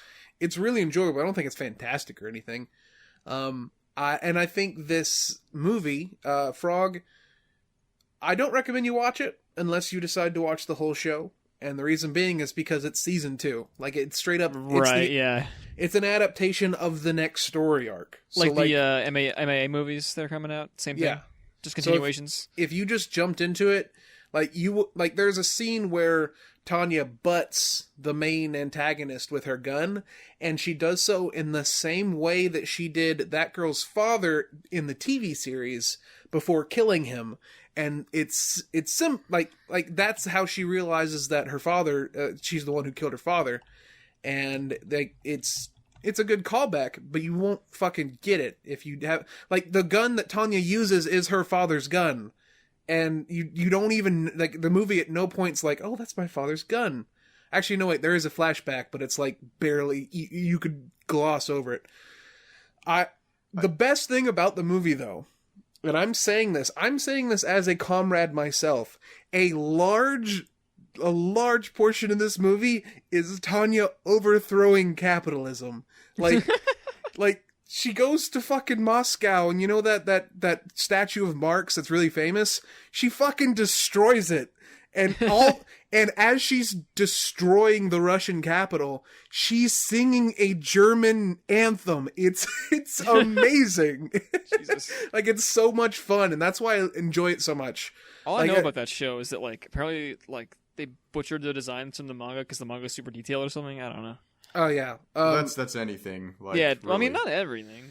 really enjoyable. I don't think it's fantastic or anything. And I think this movie, Frog, I don't recommend you watch it unless you decide to watch the whole show. And the reason being is because it's season 2. Like, it's straight up... Right, It's an adaptation of the next story arc. Like the MA movies that are coming out? Same thing? Yeah. Just continuations? So if you just jumped into it, there's a scene where Tanya butts the main antagonist with her gun, and she does so in the same way that she did that girl's father in the TV series before killing him. And it's that's how she realizes that her father, she's the one who killed her father. And it's a good callback, but you won't fucking get it if you have, like, the gun that Tanya uses is her father's gun. And you don't even, like, the movie at no point's like, oh, that's my father's gun. Actually, no, wait, there is a flashback, but it's like barely, you could gloss over it. The best thing about the movie, though, and I'm saying this as a comrade myself, a large portion of this movie is Tanya overthrowing capitalism. Like, like, she goes to fucking Moscow, and you know that statue of Marx that's really famous? She fucking destroys it. And as she's destroying the Russian capital, she's singing a German anthem. It's amazing. Jesus. Like, it's so much fun, and that's why I enjoy it so much. All I know about that show is that, like, apparently, like, they butchered the designs from the manga because the manga is super detailed or something. I don't know. Oh yeah, that's anything. Like, yeah, really. well, I mean, not everything.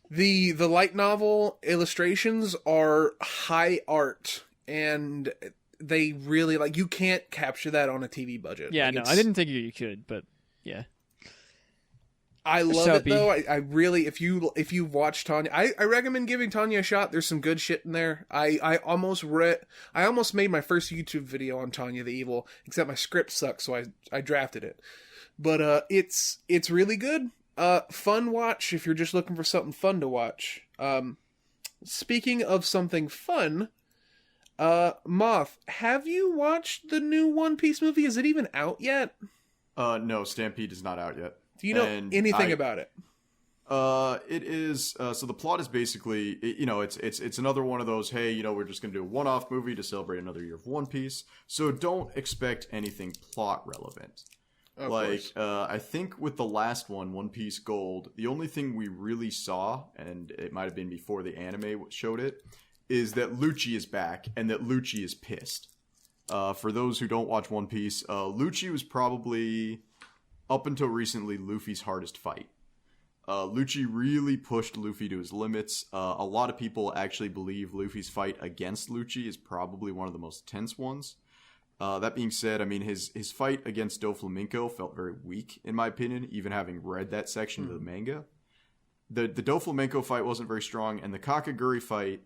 The light novel illustrations are high art, and they really, like, you can't capture that on a TV budget. Yeah, like, no, I didn't think you could, but yeah. I love it though. I really, if you watch Tanya, I recommend giving Tanya a shot. There's some good shit in there. I almost made my first YouTube video on Tanya the Evil, except my script sucked, so I drafted it. But it's really good. Fun watch if you're just looking for something fun to watch. Speaking of something fun, Moth, have you watched the new One Piece movie? Is it even out yet? No, Stampede is not out yet. Do you know anything about it? It is. So the plot is basically, it's another one of those. Hey, we're just gonna do a one-off movie to celebrate another year of One Piece. So don't expect anything plot relevant. I think with the last one, One Piece Gold, the only thing we really saw, and it might have been before the anime showed it, is that Lucci is back and that Lucci is pissed. For those who don't watch One Piece, Lucci was probably, up until recently, Luffy's hardest fight. Lucci really pushed Luffy to his limits. A lot of people actually believe Luffy's fight against Lucci is probably one of the most tense ones. That being said, I mean, his fight against Doflamingo felt very weak, in my opinion, even having read that section of the manga. The Doflamingo fight wasn't very strong, and the Kakaguri fight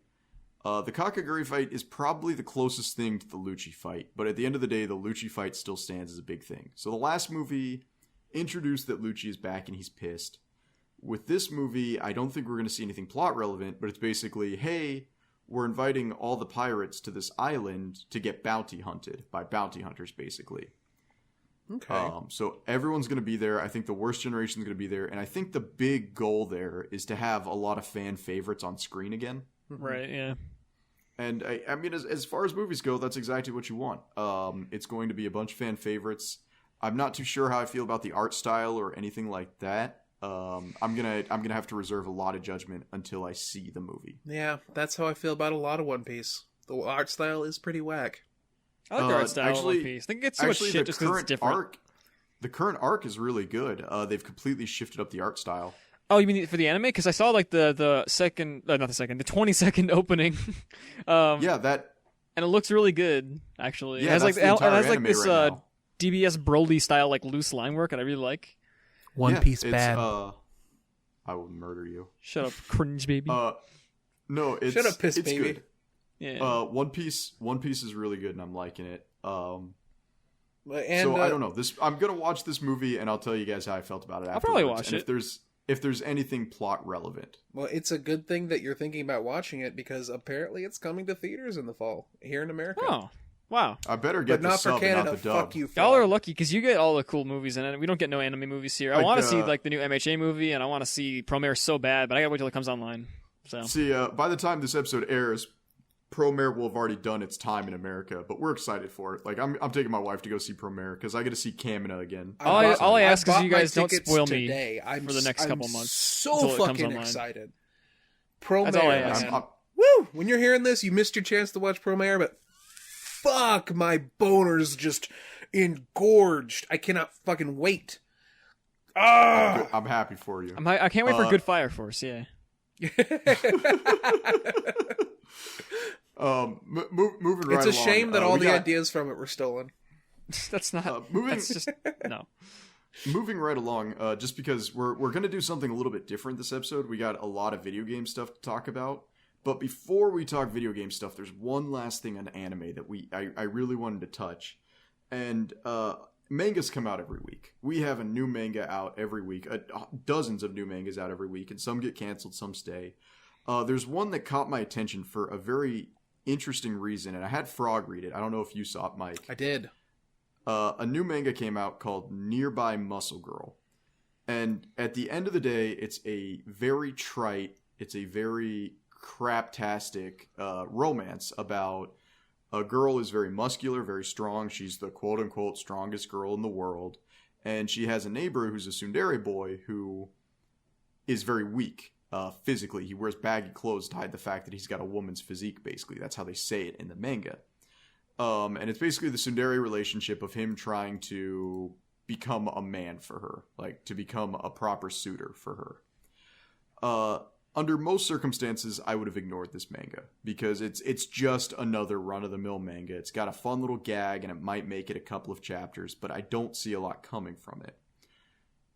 is probably the closest thing to the Lucci fight, but at the end of the day, the Lucci fight still stands as a big thing. So the last movie introduced that Lucci is back and he's pissed. With this movie, I don't think we're going to see anything plot relevant, but it's basically, hey, we're inviting all the pirates to this island to get bounty hunted by bounty hunters, basically. Okay. So everyone's going to be there. I think the worst generation is going to be there. And I think the big goal there is to have a lot of fan favorites on screen again. Right, yeah. And I mean, as far as movies go, that's exactly what you want. It's going to be a bunch of fan favorites. I'm not too sure how I feel about the art style or anything like that. I'm gonna have to reserve a lot of judgment until I see the movie. Yeah, that's how I feel about a lot of One Piece. The art style is pretty whack. I like the art style of One Piece. I think it's too much shit just because it's different. The current arc is really good. They've completely shifted up the art style. Oh, you mean for the anime? Because I saw like the 20-second opening. Yeah, that. And it looks really good, actually. Yeah, it has like this right now. DBS Broly style like loose line work, and I really like. One Piece bad. I will murder you. Shut up, cringe baby. No, it's shut up, piss it's baby. Good. Yeah. One Piece is really good, and I'm liking it. And, so I don't know. I'm gonna watch this movie, and I'll tell you guys how I felt about it. I'll probably watch it. If there's anything plot relevant. Well, it's a good thing that you're thinking about watching it because apparently it's coming to theaters in the fall here in America. Oh. Wow. I better get the sub and not the dub. Fuck you, y'all are lucky because you get all the cool movies in it. We don't get no anime movies here. I want to see like the new MHA movie, and I want to see Promare so bad, but I gotta wait till it comes online. So see, by the time this episode airs, Promare will have already done its time in America, but we're excited for it. Like, I'm taking my wife to go see Promare because I get to see Kamina again. All I ask is you guys don't tickets spoil today. me for the next couple months. So until it comes fucking online. excited. That's all I Promare, ask. man. Woo! When you're hearing this, you missed your chance to watch Promare, but fuck, my boner's just engorged. I cannot fucking wait. Ah! I'm happy for you. I can't wait for Good Fire Force. Yeah. Moving right along. It's a shame that all we the got- ideas from it were stolen. That's not. moving- That's just no. Moving right along, just because we're going to do something a little bit different this episode. We got a lot of video game stuff to talk about. But before we talk video game stuff, there's one last thing on anime that I really wanted to touch. And mangas come out every week. We have a new manga out every week. Dozens of new mangas out every week. And some get canceled, some stay. There's one that caught my attention for a very interesting reason. And I had Frog read it. I don't know if you saw it, Mike. I did. A new manga came out called Nearby Muscle Girl. And at the end of the day, it's a very trite, it's a very craptastic romance about a girl who's very muscular, very strong. She's the quote-unquote strongest girl in the world. And she has a neighbor who's a tsundere boy who is very weak physically. He wears baggy clothes to hide the fact that he's got a woman's physique, basically. That's how they say it in the manga. And it's basically the tsundere relationship of him trying to become a man for her, like to become a proper suitor for her. Under most circumstances, I would have ignored this manga because it's just another run-of-the-mill manga. It's got a fun little gag and it might make it a couple of chapters, but I don't see a lot coming from it.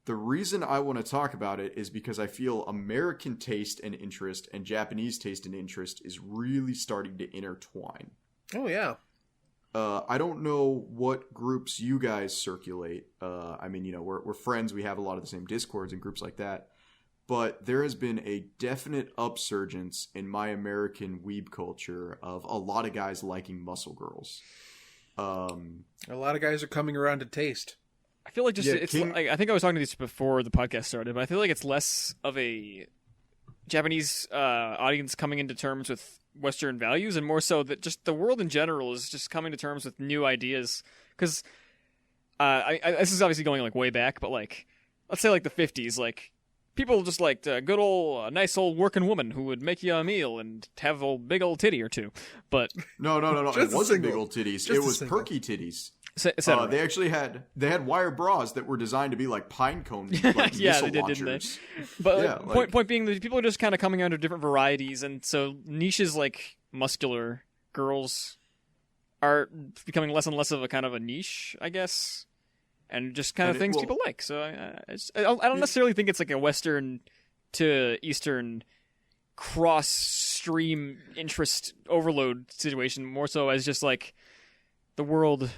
The reason I want to talk about it is because I feel American taste and interest and Japanese taste and interest is really starting to intertwine. Oh, yeah. I don't know what groups you guys circulate. I mean, we're friends. We have a lot of the same Discords and groups like that. But there has been a definite upsurgence in my American weeb culture of a lot of guys liking muscle girls. A lot of guys are coming around to taste. I feel like I think I was talking to this before the podcast started, but I feel like it's less of a Japanese audience coming into terms with Western values and more so that just the world in general is just coming to terms with new ideas. Because this is obviously going like way back, but like let's say like the 50s, like people just liked a good old nice old working woman who would make you a meal and have a big old titty or two. But no, it wasn't big old titties. It was perky titties. They actually had wire bras that were designed to be like pine cone like yeah, missile they did, launchers. Didn't they? But yeah, point being that people are just kind of coming under different varieties, and so niches like muscular girls are becoming less and less of a kind of a niche, I guess, and just kind of things people like. So I don't necessarily think it's like a Western to Eastern cross stream interest overload situation. More so as just like the world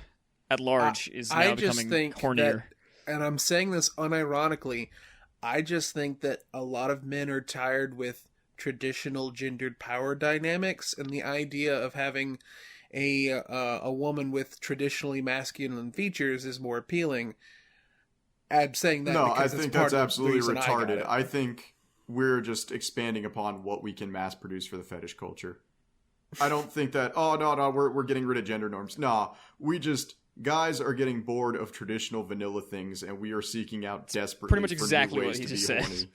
at large is now becoming hornier. And I'm saying this unironically, I just think that a lot of men are tired with traditional gendered power dynamics, and the idea of having a woman with traditionally masculine features is more appealing. I'm saying that no, because I think that's absolutely retarded. I think we're just expanding upon what we can mass produce for the fetish culture. I don't think that, we're getting rid of gender norms. Nah, guys are getting bored of traditional vanilla things, and we are seeking out desperately pretty much for exactly new ways what he to just be said. horny.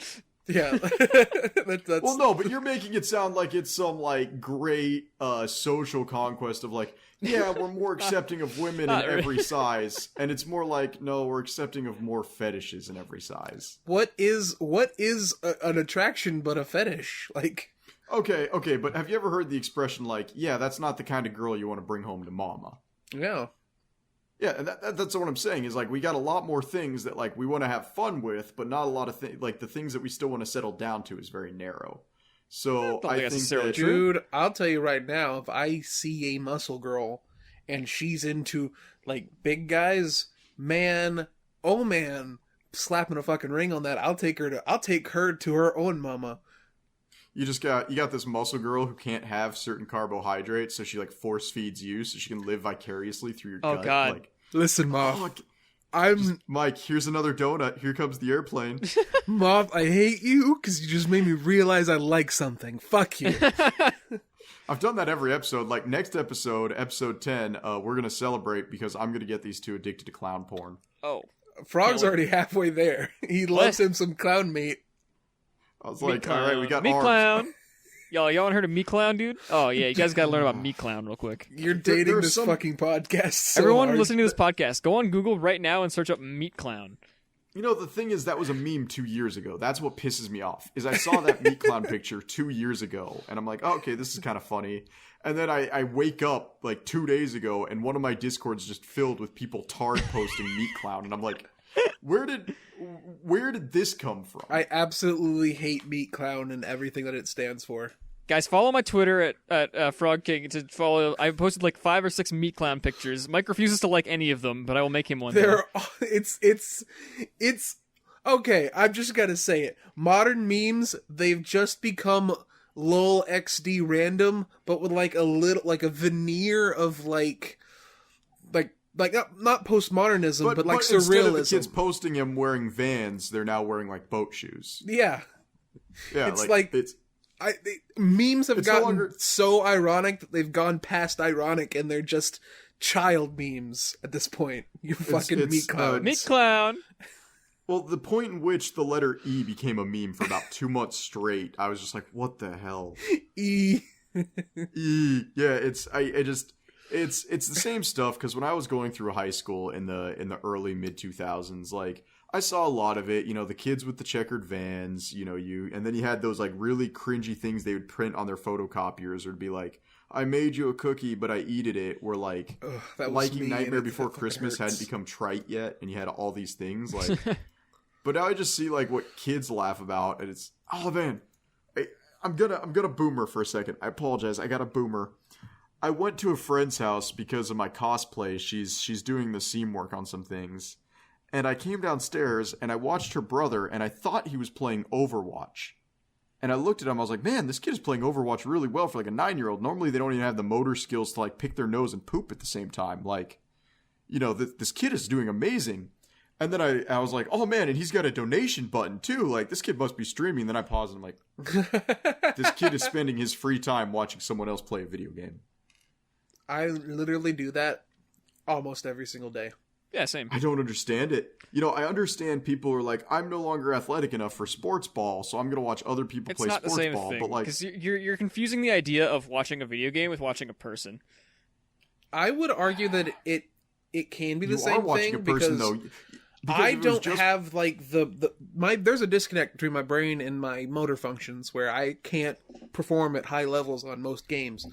Yeah. that's... Well, no, but you're making it sound like it's some like great social conquest of like, yeah, we're more accepting of women in every size, and it's more like, no, we're accepting of more fetishes in every size. What is an attraction but a fetish? Like, okay, but have you ever heard the expression like, yeah, that's not the kind of girl you want to bring home to mama? Yeah. Yeah, and that's what I'm saying is like we got a lot more things that like we want to have fun with, but not a lot of things like the things that we still want to settle down to is very narrow. So I think that, dude, I'll tell you right now, if I see a muscle girl and she's into like big guys, man, oh man, slapping a fucking ring on that, I'll take her to her own mama. You got this muscle girl who can't have certain carbohydrates, so she like force feeds you so she can live vicariously through your gut. Oh god. Like, listen, Moth. Mike, here's another donut. Here comes the airplane. Moth, I hate you because you just made me realize I like something. Fuck you. I've done that every episode. Like next episode, episode 10, we're gonna celebrate because I'm gonna get these two addicted to clown porn. Oh, Frog's already halfway there. He loves him some clown meat. I was meat like, clown. all right, we got meat arms. clown. Y'all haven't heard of Meat Clown, dude? Oh, yeah, you guys gotta learn about Meat Clown real quick. You're dating There's this some- fucking podcast so Everyone hard. listening to this podcast, go on Google right now and search up Meat Clown. You know, the thing is, that was a meme 2 years ago. That's what pisses me off, is I saw that meat clown picture 2 years ago, and I'm like, oh, okay, this is kind of funny. And then I wake up, like, 2 days ago, and one of my Discords just filled with people tard posting meat clown, and I'm like, where did this come from? I absolutely hate Meat Clown and everything that it stands for. Guys, follow my Twitter at Frog King to follow. I posted like 5 or 6 Meat Clown pictures. Mike refuses to like any of them, but I will make him one. It's okay. I've just got to say it. Modern memes, they've just become lol XD random, but with like a veneer of like not postmodernism, but like instead of the surrealism. kids posting him wearing Vans, they're now wearing like boat shoes. Yeah, Yeah, it's memes have It's no gotten longer- so ironic that they've gone past ironic, and they're just child memes at this point. You fucking it's, meat clowns. Meat Clown. Well, the point in which the letter E became a meme for about 2 months straight, I was just like, what the hell? E. E. Yeah, it's the same stuff, because when I was going through high school in the early mid 2000s, like I saw a lot of it, you know, the kids with the checkered Vans, you know, and then you had those like really cringy things they would print on their photocopiers, or it'd be like, I made you a cookie, but I eated it, or like Ugh, that was liking me, Nightmare and Before it fucking Christmas hurts. hadn't become trite yet, and you had all these things like. But now I just see like what kids laugh about, and it's, oh man, I'm gonna boomer for a second. I apologize. I got a boomer. I went to a friend's house because of my cosplay. She's doing the seam work on some things, and I came downstairs and I watched her brother, and I thought he was playing Overwatch. And I looked at him. I was like, man, this kid is playing Overwatch really well for like a 9-year-old. Normally they don't even have the motor skills to like pick their nose and poop at the same time. Like, you know, this kid is doing amazing. And then I was like, oh man, and he's got a donation button too. Like, this kid must be streaming. Then I paused and I'm like, this kid is spending his free time watching someone else play a video game. I literally do that almost every single day. Yeah, same. I don't understand it. You know, I understand people are like, I'm no longer athletic enough for sports ball, so I'm going to watch other people It's play not the sports same ball. thing, But like, because you're confusing the idea of watching a video game with watching a person. I would argue that it can be the you same are watching thing a person because though. Because I it was don't just- have like there's a disconnect between my brain and my motor functions where I can't perform at high levels on most games.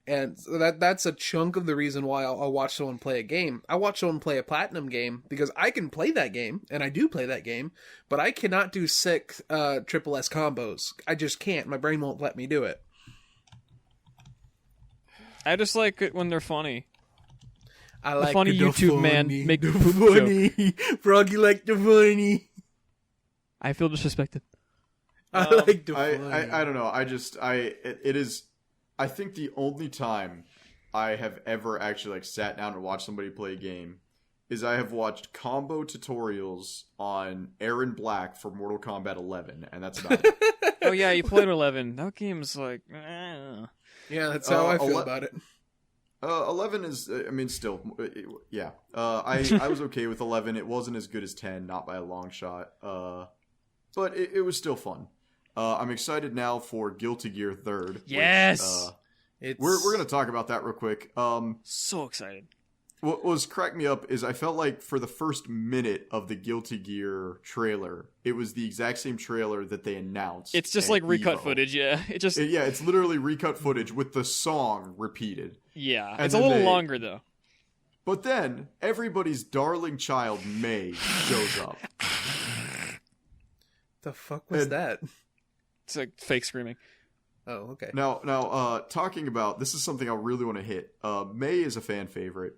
And so that's a chunk of the reason why I'll watch someone play a game. I watch someone play a platinum game because I can play that game, and I do play that game, but I cannot do 6 triple S combos. I just can't. My brain won't let me do it. I just like it when they're funny. I like funny the YouTube man funny, make the poop funny. Froggy like the funny. I feel disrespected. I like the I, funny. I don't know. It is. I think the only time I have ever actually like sat down and watched somebody play a game is I have watched combo tutorials on Aaron Black for Mortal Kombat 11, and that's about it. Oh yeah, you played 11. That game's like, Yeah, that's how I feel 11 about it. 11 is, I mean, still, yeah. I was okay with 11. It wasn't as good as 10, not by a long shot. But it was still fun. I'm excited now for Guilty Gear 3rd. Yes! We're going to talk about that real quick. so excited. What was cracked me up is I felt like for the first minute of the Guilty Gear trailer, it was the exact same trailer that they announced. It's just at like recut Evo. footage, yeah. Yeah, it's literally recut footage with the song repeated. Yeah, And it's a then little they- longer though. But then, everybody's darling child, May, shows up. The fuck was And- that? It's like fake screaming. Oh, okay. Now, talking about, this is something I really want to hit. May is a fan favorite.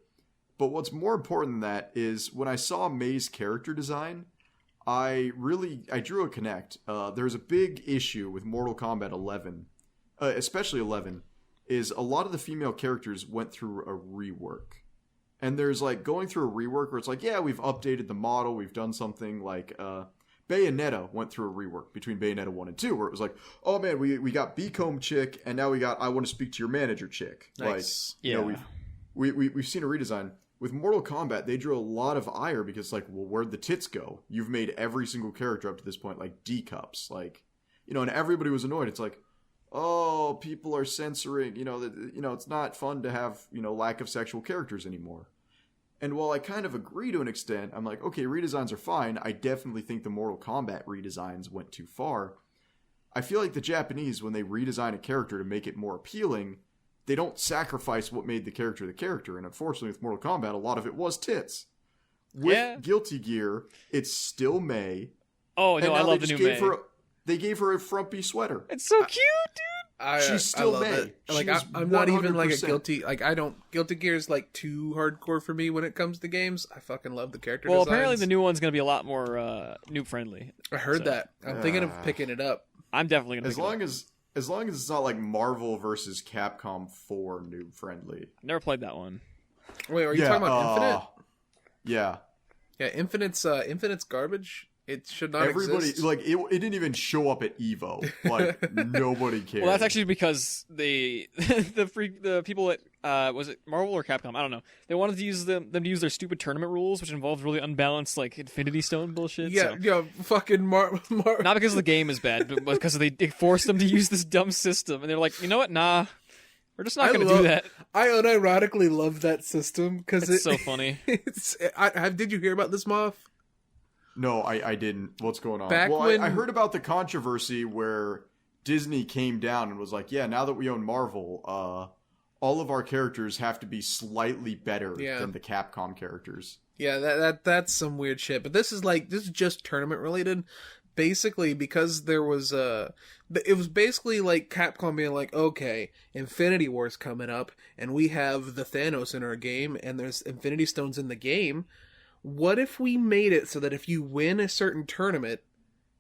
But what's more important than that is when I saw May's character design, I drew a connect. There's a big issue with Mortal Kombat 11, especially 11, is a lot of the female characters went through a rework. And there's like going through a rework where it's like, yeah, we've updated the model, we've done something like, Bayonetta went through a rework between Bayonetta 1 and 2, where it was like, oh man, we got Beacombe chick, and now we got I want to speak to your manager chick. Nice. Like, you know, we've seen a redesign. With Mortal Kombat, they drew a lot of ire because, like, well, where'd the tits go? You've made every single character up to this point, like, D-cups. Like, you know, and everybody was annoyed. It's like, oh, people are censoring, you know, it's not fun to have, you know, lack of sexual characters anymore. And while I kind of agree to an extent, I'm like, okay, redesigns are fine. I definitely think the Mortal Kombat redesigns went too far. I feel like the Japanese, when they redesign a character to make it more appealing, they don't sacrifice what made the character. And unfortunately, with Mortal Kombat, a lot of it was tits. With Guilty Gear, it's still May. Oh, no, I love the new May. They gave her a frumpy sweater. It's so cute, dude. She's still May. It. Like, I'm not even like a Guilty... Like, Guilty Gear is like too hardcore for me when it comes to games. I fucking love the character designs. Apparently the new one's going to be a lot more noob-friendly. I heard that. I'm thinking of picking it up. I'm definitely going to pick it up. As long as it's not like Marvel versus Capcom 4 noob friendly. Never played that one. Wait, are you talking about Infinite? Yeah. Yeah, Infinite's garbage. It should not exist. Like, it didn't even show up at EVO. Like, nobody cared. Well, that's actually because the people at was it Marvel or Capcom? I don't know. They wanted to use them to use their stupid tournament rules, which involved really unbalanced like Infinity Stone bullshit. Yeah, yeah, fucking Not because the game is bad, but because they forced them to use this dumb system, and they're like, you know what? Nah, we're just not going to do that. I unironically love that system because it's so funny. Did you hear about this, Moth? No, I didn't. What's going on? I heard about the controversy where Disney came down and was like, yeah, now that we own Marvel, all of our characters have to be slightly better than the Capcom characters. Yeah, that's some weird shit. But this is just tournament related. Basically, because there was it was basically like Capcom being like, okay, Infinity War's coming up, and we have the Thanos in our game, and there's Infinity Stones in the game. What if we made it so that if you win a certain tournament,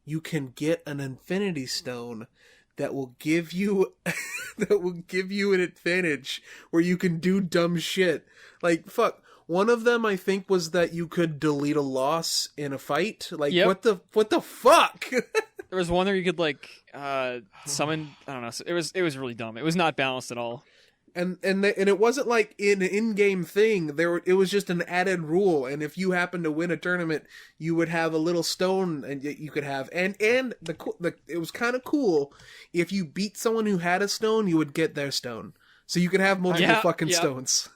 you can get an Infinity Stone that will give you an advantage where you can do dumb shit. Like, fuck. One of them, I think, was that you could delete a loss in a fight. Like, what the fuck? There was one where you could like summon. I don't know. It was really dumb. It was not balanced at all. And it wasn't like an in-game thing. It was just an added rule. And if you happen to win a tournament, you would have a little stone, and you could have. And it was kind of cool. If you beat someone who had a stone, you would get their stone. So you could have multiple stones.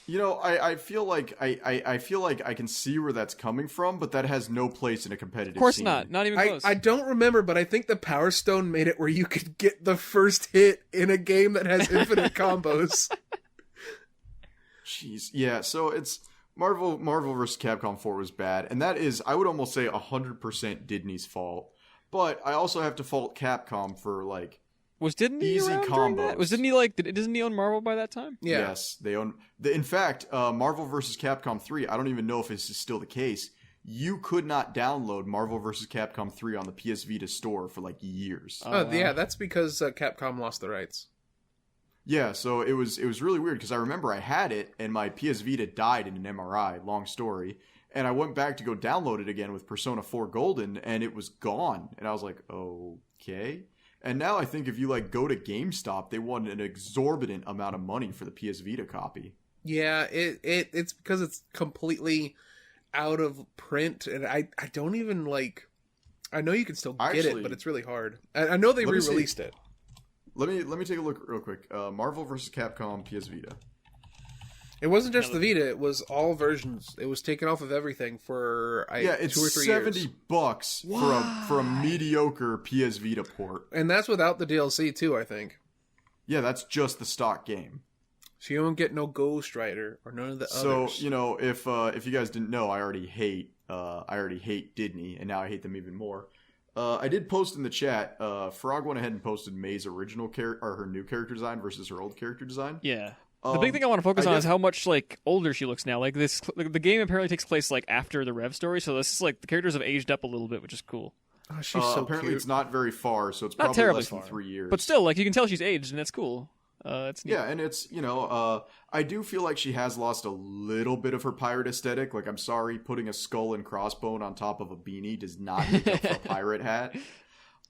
You know, I feel like I feel like I can see where that's coming from, but that has no place in a competitive scene. Of course not. Not even close. I don't remember, but I think the Power Stone made it where you could get the first hit in a game that has infinite combos. Jeez. Yeah, so it's Marvel vs. Capcom 4 was bad, and that is, I would almost say, 100% Disney's fault. But I also have to fault Capcom for, like, was Disney easy combos. That? Was Disney like? Did Disney own Marvel by that time? Yeah. Yes, they own. In fact, Marvel vs. Capcom 3. I don't even know if this is still the case. You could not download Marvel vs. Capcom 3 on the PS Vita store for like years. Oh, wow. Yeah, that's because Capcom lost the rights. Yeah, so it was really weird because I remember I had it and my PS Vita died in an MRI. Long story. And I went back to go download it again with Persona 4 Golden, and it was gone. And I was like, okay. And now I think if you like go to GameStop, they want an exorbitant amount of money for the PS Vita copy. Yeah, it's because it's completely out of print, and I don't even like. I know you can still get it, but it's really hard. I know they re-released it. Let me take a look real quick. Marvel vs. Capcom PS Vita. It wasn't just the Vita; it was all versions. It was taken off of everything for 2 or 3 years. $70 for a mediocre PS Vita port, and that's without the DLC too. I think. Yeah, that's just the stock game. So you don't get no Ghost Rider or none of the others. So you know, if you guys didn't know, I already hate Disney, and now I hate them even more. I did post in the chat. Frog went ahead and posted May's original her new character design versus her old character design. Yeah. The big thing I want to focus on is how much like older she looks now. Like the game apparently takes place like after the Rev story, so this is like the characters have aged up a little bit, which is cool. Oh, she's so apparently cute. It's not very far, so it's not probably terribly less than far. 3 years. But still, like you can tell she's aged, and that's cool. It's neat. Yeah, and it's, I do feel like she has lost a little bit of her pirate aesthetic. Like, I'm sorry, putting a skull and crossbone on top of a beanie does not make up for a pirate hat.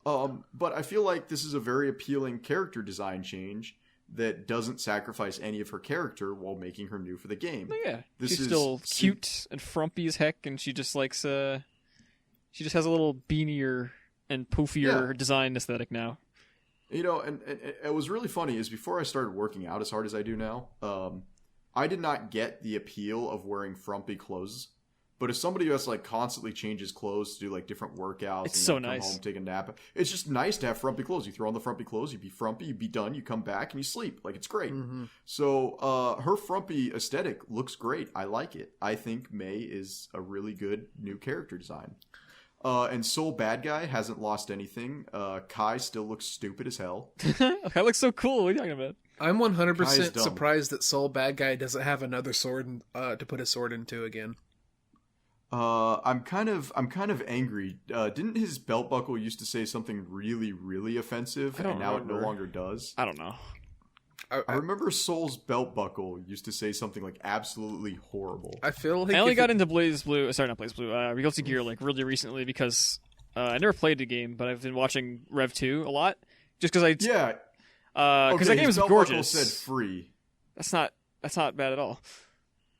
But I feel like this is a very appealing character design change that doesn't sacrifice any of her character while making her new for the game. Oh, yeah, she's still cute and frumpy as heck, and she just likes, she just has a little beanier and poofier design aesthetic now. And it was really funny is before I started working out as hard as I do now, I did not get the appeal of wearing frumpy clothes. But as somebody who has to like constantly changes clothes to do like different workouts, it's so come nice. Home, take a nap. It's just nice to have frumpy clothes. You throw on the frumpy clothes, you be frumpy, you be done, you come back and you sleep. Like it's great. Mm-hmm. So her frumpy aesthetic looks great. I like it. I think May is a really good new character design. And Soul Bad Guy hasn't lost anything. Kai still looks stupid as hell. Kai looks so cool. What are you talking about? I'm 100% surprised that Soul Bad Guy doesn't have another sword to put his sword into again. I'm kind of angry. Didn't his belt buckle used to say something really, really offensive, and now it no longer does? I don't know. I remember Soul's belt buckle used to say something like absolutely horrible. I feel like I only got into Blaze Blue. Sorry, not Blaze Blue. Guilty Gear like really recently because I never played the game, but I've been watching Rev 2 a lot. Just because because that game is gorgeous. Said free. That's not bad at all.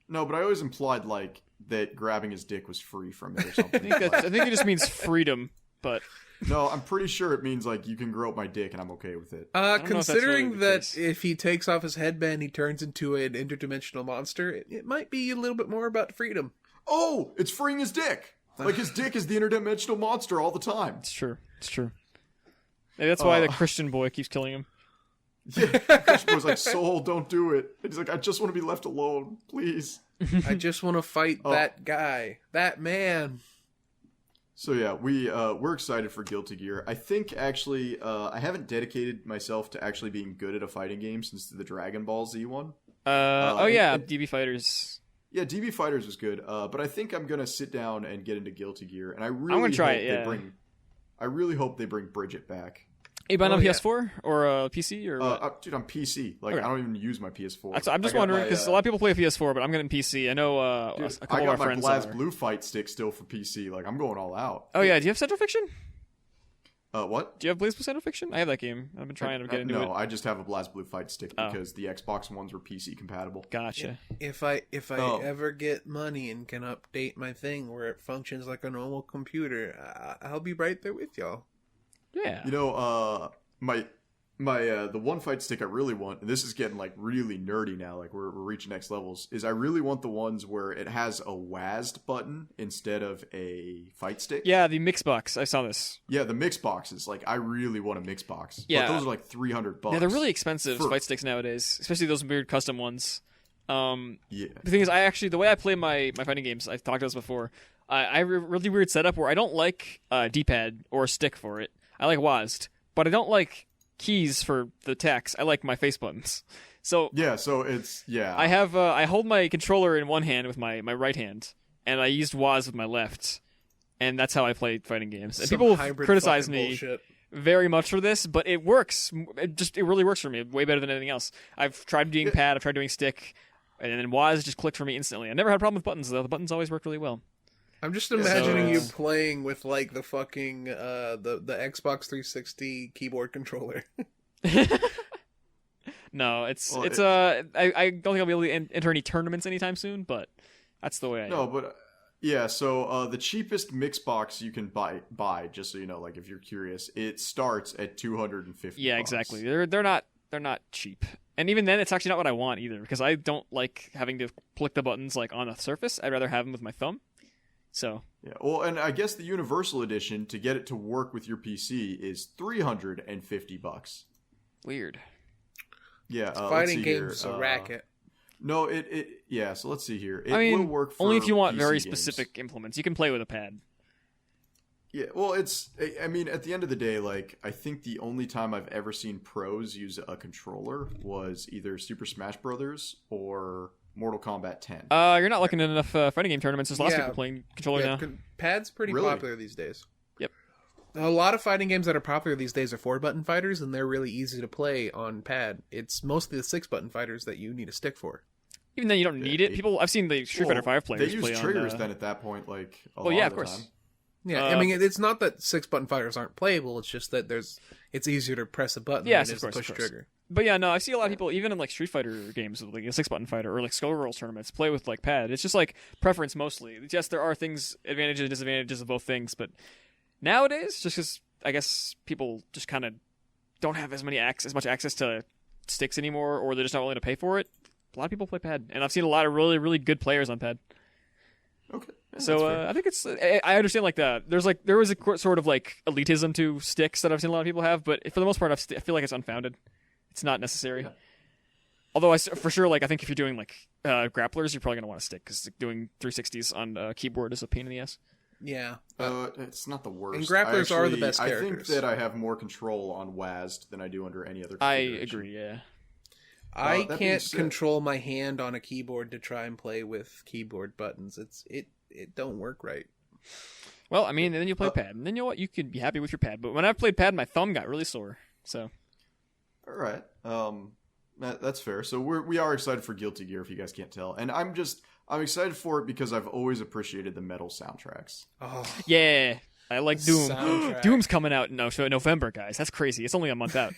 No, but I always implied like that grabbing his dick was free from it or something. I think it just means freedom, but no, I'm pretty sure it means like you can grow up my dick and I'm okay with it. Considering that if he takes off his headband, he turns into an interdimensional monster, it might be a little bit more about freedom. Oh, it's freeing his dick. Like his dick is the interdimensional monster all the time. It's true. Maybe that's why the Christian boy keeps killing him. Yeah, Christian boy's like, Soul, don't do it. And he's like, I just want to be left alone, please. I just want to fight that guy, that man. So yeah, we're excited for Guilty Gear. I think actually, I haven't dedicated myself to actually being good at a fighting game since the Dragon Ball Z one. DB Fighters. Yeah, DB Fighters was good. But I think I'm gonna sit down and get into Guilty Gear, and I'm gonna try it. Yeah. I really hope they bring Bridget back. Are you buying on PS4 or PC or what? Dude, on PC. Like, okay. I don't even use my PS4. I'm just wondering because a lot of people play PS4, but I'm getting PC. I know a couple of our friends. I got my Blue Fight stick still for PC. Like, I'm going all out. Oh yeah, do you have Central Fiction? What? Do you have BlazBlue Central Fiction? I have that game. I've been trying to get into it. No, I just have a BlazBlue Fight stick because the Xbox ones were PC compatible. Gotcha. If I ever get money and can update my thing where it functions like a normal computer, I'll be right there with y'all. Yeah. You know, the one fight stick I really want, and this is getting like really nerdy now, like we're reaching next levels, is I really want the ones where it has a WASD button instead of a fight stick. Yeah, the mix box. I saw this. Yeah, the mix boxes. Like, I really want a mix box. Yeah. But those are like $300. Yeah, they're really expensive fight sticks nowadays, especially those weird custom ones. Yeah. The thing is, the way I play my fighting games, I've talked about this before, I have a really weird setup where I don't like D-pad or a stick for it. I like WASD, but I don't like keys for the text. I like my face buttons. So I have I hold my controller in one hand with my right hand, and I used WASD with my left, and that's how I play fighting games. And people criticize me very much for this, but it works. It really works for me, way better than anything else. I've tried doing pad, I've tried doing stick, and then WASD just clicked for me instantly. I never had a problem with buttons though. The buttons always worked really well. I'm just imagining you playing with like the fucking the Xbox 360 keyboard controller. No, I don't think I'll be able to enter any tournaments anytime soon, but that's the way I am. No, but yeah, so the cheapest mix box you can buy, just so you know, like if you're curious, it starts at $250. Yeah, exactly. They're not cheap. And even then, it's actually not what I want either, because I don't like having to click the buttons like on a surface. I'd rather have them with my thumb. So yeah, well, and I guess the Universal Edition to get it to work with your PC is $350. Weird. Yeah, fighting games is a racket. No, yeah. So let's see here. It will work for only if you want PC very games. specific implements. You can play with a pad. Yeah, well, I mean, at the end of the day, like, I think the only time I've ever seen pros use a controller was either Super Smash Brothers or Mortal Kombat 10. You're not looking at enough fighting game tournaments. There's lots of people playing controller now. Pad's pretty popular these days. Yep. A lot of fighting games that are popular these days are 4-button fighters, and they're really easy to play on pad. It's mostly the 6-button fighters that you need a stick for. Even then, you don't need it. I've seen the Street Fighter 5 players they use play triggers on, then at that point, like a well, lot yeah, of of the course. time. Yeah, I mean, it's not that 6-button fighters aren't playable. It's just that it's easier to press a button than it is to push a trigger. But yeah, no, I see a lot of people, even in like Street Fighter games with like a 6-button fighter or like Skullgirls tournaments, play with like pad. It's just like preference mostly. Yes, there are things, advantages and disadvantages of both things, but nowadays, just because I guess people just kind of don't have as much access to sticks anymore, or they're just not willing to pay for it. A lot of people play pad, and I've seen a lot of really, really good players on pad. Okay. Yeah, So I think I understand like that. There was a sort of like elitism to sticks that I've seen a lot of people have, but for the most part, I feel like it's unfounded. It's not necessary. Yeah. Although for sure, like I think if you're doing like grapplers, you're probably gonna want to stick because doing 360s on a keyboard is a pain in the ass. Yeah. It's not the worst. And grapplers are the best characters. I think that I have more control on WASD than I do under any other I configuration. agree, yeah. I can't control my hand on a keyboard to try and play with keyboard buttons. It don't work right. Well, I mean, then you play pad, and then you know what? You could be happy with your pad. But when I played pad, my thumb got really sore. So, all right, that's fair. So we are excited for Guilty Gear, if you guys can't tell, and I'm excited for it because I've always appreciated the metal soundtracks. Oh yeah, I like Doom. Soundtrack. Doom's coming out in November, guys. That's crazy. It's only a month out.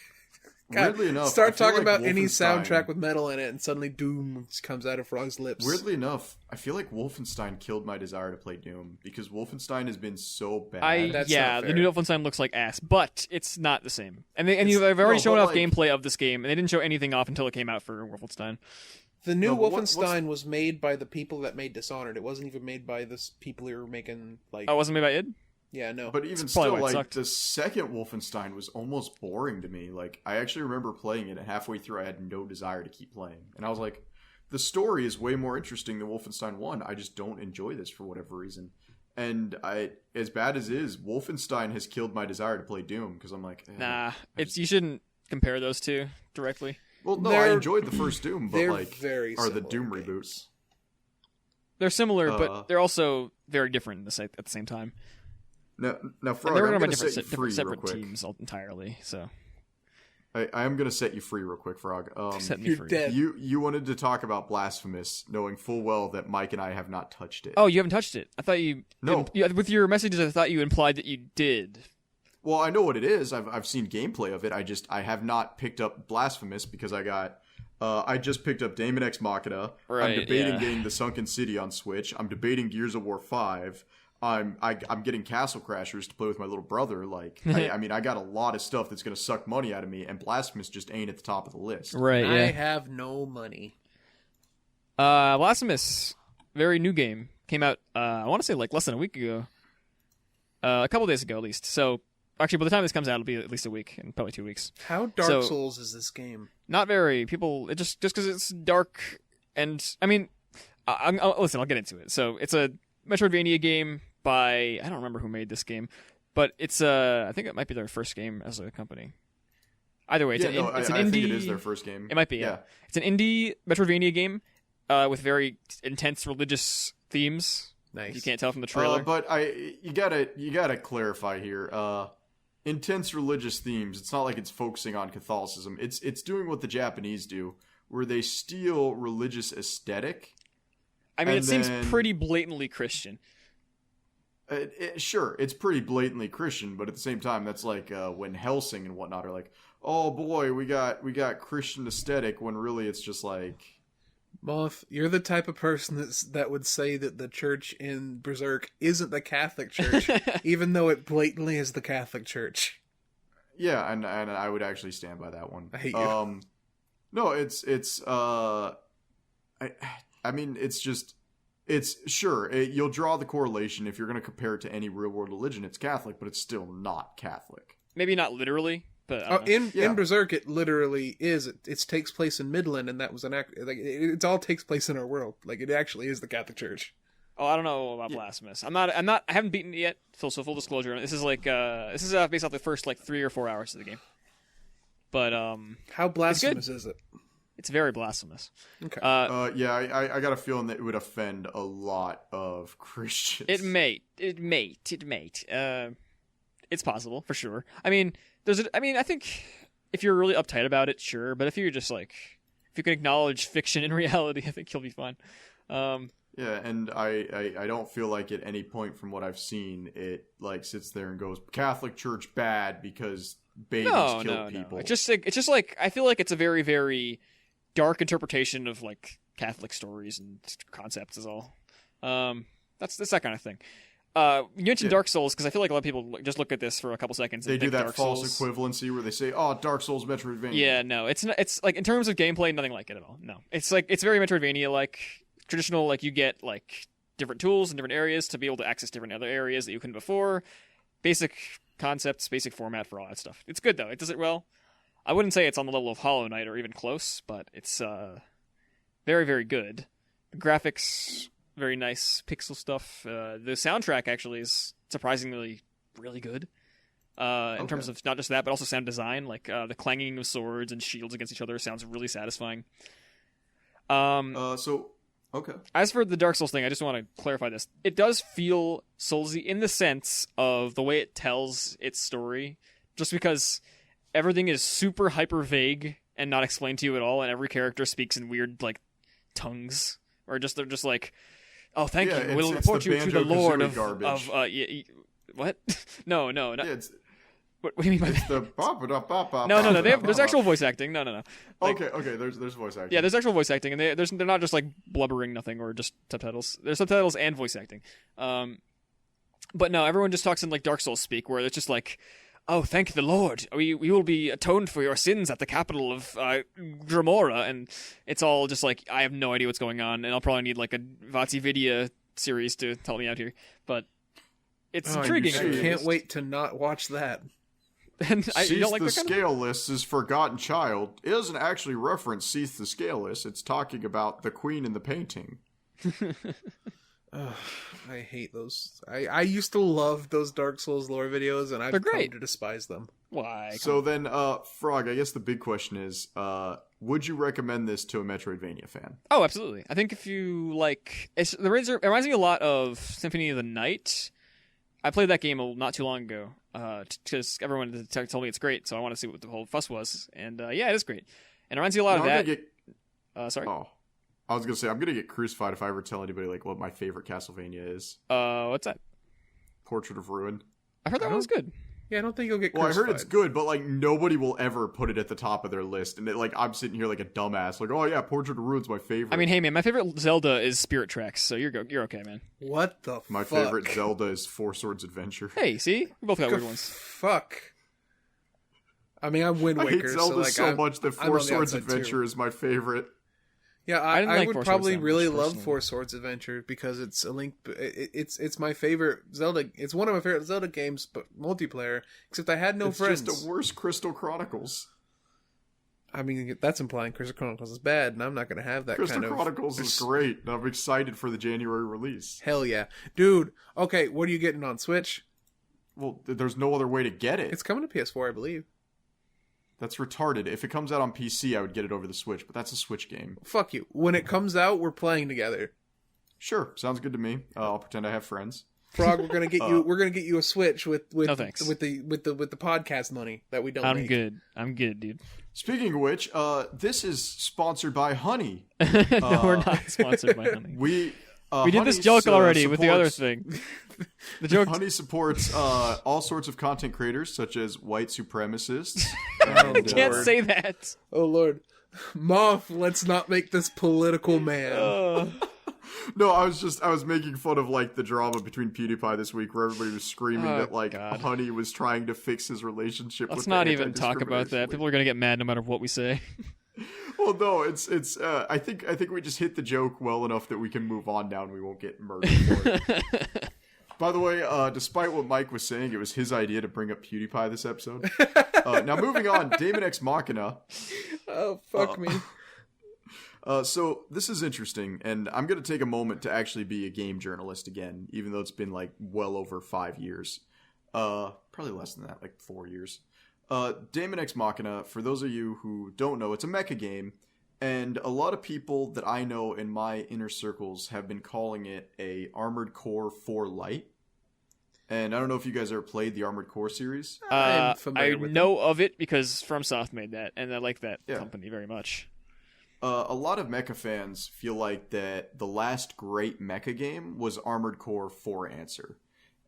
God, weirdly enough, start talking about any Wolfenstein- soundtrack with metal in it, and suddenly Doom comes out of Frog's lips. Weirdly enough, I feel like Wolfenstein killed my desire to play Doom because Wolfenstein has been so bad. That's not the fair. new Wolfenstein looks like ass, but it's not the same. And they've already shown off like- gameplay of this game, and they didn't show anything off until it came out for Wolfenstein. The new No, but Wolfenstein was made by the people that made Dishonored. It wasn't even made by the people who were making like. Oh, it wasn't made by id? Yeah, no. But even That's probably still, why it like sucked. the second Wolfenstein was almost boring to me. Like I actually remember playing it, and halfway through, I had no desire to keep playing, and I was like, "The story is way more interesting than Wolfenstein 1. I just don't enjoy this for whatever reason." And as bad as it is, Wolfenstein has killed my desire to play Doom because I'm like, Nah, you shouldn't compare those two directly. well, no, I They're- enjoyed the first Doom, but they're like, very are the similar Doom games. reboots? They're similar, but they're also very different at the same time. Now, And Frog, they're I'm run by going to set you free real separate quick. teams entirely. So I am going to set you free real quick, Frog. set me You're free. dead. You wanted to talk about Blasphemous, knowing full well that Mike and I have not touched it. Oh, you haven't touched it. I thought you. No. With your messages, I thought you implied that you did. Well, I know what it is. I've seen gameplay of it. I have not picked up Blasphemous because I just picked up Daemon X Machina. Right, I'm debating yeah. getting the Sunken City on Switch. I'm debating Gears of War 5. I'm getting Castle Crashers to play with my little brother. Like, I mean, I got a lot of stuff that's gonna suck money out of me, and Blasphemous just ain't at the top of the list. Right. I Yeah. have no money. Blasphemous, very new game, came out. I want to say like less than a week ago. A couple days ago, at least. So actually, by the time this comes out, it'll be at least a week and probably 2 weeks. How Dark So- Souls is this game? Not very. People, it just because it's dark, and I mean, listen, I'll get into it. So it's a Metroidvania game by I don't remember who made this game, but it's I think it might be their first game as a company. Either way, it's an I indie. think it is their first game. It might be. Yeah. It's an indie Metroidvania game with very intense religious themes. Nice. You can't tell from the trailer. But you gotta clarify here. Intense religious themes. It's not like it's focusing on Catholicism. It's doing what the Japanese do, where they steal religious aesthetic. I mean, and it seems then- pretty blatantly Christian. Sure, it's pretty blatantly Christian, but at the same time, that's like when Helsing and whatnot are like, "Oh boy, we got Christian aesthetic," when really it's just like, Moth, you're the type of person that would say that the church in Berserk isn't the Catholic Church, even though it blatantly is the Catholic Church. yeah, and I would actually stand by that one. I hate you. No, I mean, it's just, it's sure you'll draw the correlation if you're going to compare it to any real world religion. It's Catholic, but it's still not Catholic. Maybe not literally, but I don't know. In Berserk, it literally is. It takes place in Midland, and that was an act. Like it all takes place in our world. Like it actually is the Catholic Church. Oh, I don't know about Blasphemous. I haven't beaten it yet. So full disclosure, this is like based off the first like 3 or 4 hours of the game. But How blasphemous is it? it's very blasphemous. Okay. Yeah, I got a feeling that it would offend a lot of Christians. It may. It's it's possible for sure. I mean, I think if you're really uptight about it, sure. But if you're just like, if you can acknowledge fiction in reality, I think you'll be fine. Yeah, and I don't feel like at any point from what I've seen it like sits there and goes Catholic Church bad because babies kill people. No. It's just like I feel like it's a very, very dark interpretation of like Catholic stories and concepts is all. That's that kind of thing. You mentioned Dark Souls because I feel like a lot of people just look at this for a couple seconds. They and do that Dark false Souls. equivalency where they say, "Oh, Dark Souls, Metroidvania." Yeah, no, it's not, it's like in terms of gameplay, nothing like it at all. No, it's like it's very Metroidvania like traditional. Like you get like different tools in different areas to be able to access different other areas that you couldn't before. Basic concepts, basic format for all that stuff. It's good though. It does it well. I wouldn't say it's on the level of Hollow Knight or even close, but it's very, very good. The graphics, very nice pixel stuff. The soundtrack actually is surprisingly really good. In terms of not just that, but also sound design. Like the clanging of swords and shields against each other sounds really satisfying. Okay. As for the Dark Souls thing, I just want to clarify this. It does feel Soulsy in the sense of the way it tells its story, just because everything is super hyper vague and not explained to you at all, and every character speaks in weird like tongues, or just they're just like, "Oh, thank you. We'll report you to the Lord of what? No. Yeah, what do you mean by that? the ba-ba-da-ba-ba. No. There's actual voice acting. No. Like, okay. There's voice acting. yeah, there's actual voice acting, and they're not just like blubbering nothing or just subtitles. There's subtitles and voice acting. But no, everyone just talks in like Dark Souls speak, where it's just like, "Oh, thank the Lord. We will be atoned for your sins at the capital of Dremora," and it's all just like I have no idea what's going on, and I'll probably need like a VaatiVidya series to help me out here. But it's intriguing. I can't wait to not watch that. And you don't like the that kind Scaleless is Forgotten Child. It doesn't actually reference Seath the Scaleless. It's talking about the queen in the painting. I hate those. I used to love those Dark Souls lore videos, and I've come to despise them. Why? So then, Frog, I guess the big question is, would you recommend this to a Metroidvania fan? Oh, absolutely. I think if you like... It reminds me a lot of Symphony of the Night. I played that game not too long ago, because everyone told me it's great, so I want to see what the whole fuss was. And yeah, it is great. And it reminds me a lot of that. Sorry? Oh. I was going to say, I'm going to get crucified if I ever tell anybody like what my favorite Castlevania is. What's that? Portrait of Ruin. I heard that one was good. Yeah, I don't think you'll get crucified. Well, I heard it's good, but like nobody will ever put it at the top of their list. And I'm sitting here like a dumbass, like, oh yeah, Portrait of Ruin's my favorite. I mean, hey man, my favorite Zelda is Spirit Tracks, so you're okay, man. What the fuck? My favorite Zelda is Four Swords Adventure. Hey, see? We both got weird ones. Fuck. I mean, I'm Wind Waker, I hate Zelda so much that Four Swords Adventure too. is my favorite. Yeah, I would Four probably Swords really Adventure, love personally. Four Swords Adventure because it's a link. It's my favorite Zelda. It's one of my favorite Zelda games, but multiplayer. Except I had no friends. It's just a worse Crystal Chronicles. I mean, that's implying Crystal Chronicles is bad, and I'm not going to have that Crystal kind of... Chronicles is great, and I'm excited for the January release. Hell yeah. Dude, okay, what are you getting on Switch? Well, there's no other way to get it. It's coming to PS4, I believe. That's retarded. If it comes out on PC, I would get it over the Switch, but that's a Switch game. Fuck you. When it comes out, we're playing together. Sure, sounds good to me. I'll pretend I have friends. Frog, we're gonna get you. We're gonna get you a Switch with No, thanks. with the podcast money that we don't. I'm make. good. I'm good, dude. Speaking of which, this is sponsored by Honey. No, we're not sponsored by Honey. We did this joke already with the other thing. The joke. Honey supports all sorts of content creators, such as white supremacists. I can't say that. Oh Lord, Moth. Let's not make this political, man. No, I was making fun of like the drama between PewDiePie this week, where everybody was screaming that like God. Honey was trying to fix his relationship. Let's with not the even talk about that. People are gonna get mad no matter what we say. Well, no, it's. I think we just hit the joke well enough that we can move on now and we won't get murdered for it. By the way, despite what Mike was saying, it was his idea to bring up PewDiePie this episode. Now, moving on, Daemon X Machina. Oh, fuck me. So, this is interesting, and I'm going to take a moment to actually be a game journalist again, even though it's been, like, well over 5 years. Probably less than that, like 4 years. Daemon X Machina, for those of you who don't know, it's a mecha game, and a lot of people that I know in my inner circles have been calling it a Armored Core 4 Lite. And I don't know if you guys ever played the Armored Core series. I'm I familiar with know of it because FromSoft made that, and I like that Yeah. company very much. A lot of mecha fans feel like that the last great mecha game was Armored Core 4 Answer.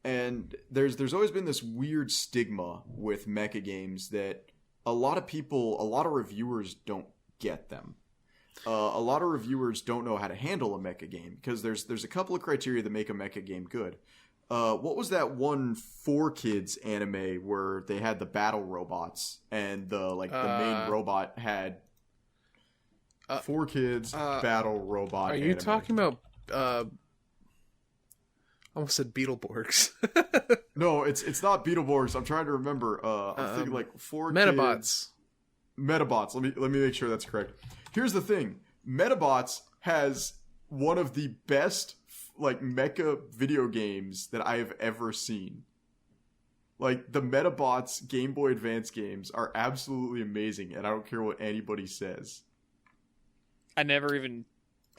And there's always been this weird stigma with mecha games that a lot of reviewers don't get them. A lot of reviewers don't know how to handle a mecha game because there's a couple of criteria that make a mecha game good. What was that one 4Kids anime where they had the battle robots and the main robot had 4Kids battle robot? Are you talking about? I almost said Beetleborgs. No, it's not Beetleborgs. I'm trying to remember. I'm thinking like 4Kids. Metabots. Let me make sure that's correct. Here's the thing. Metabots has one of the best mecha video games that I have ever seen. Like, the Metabots Game Boy Advance games are absolutely amazing, and I don't care what anybody says. I never even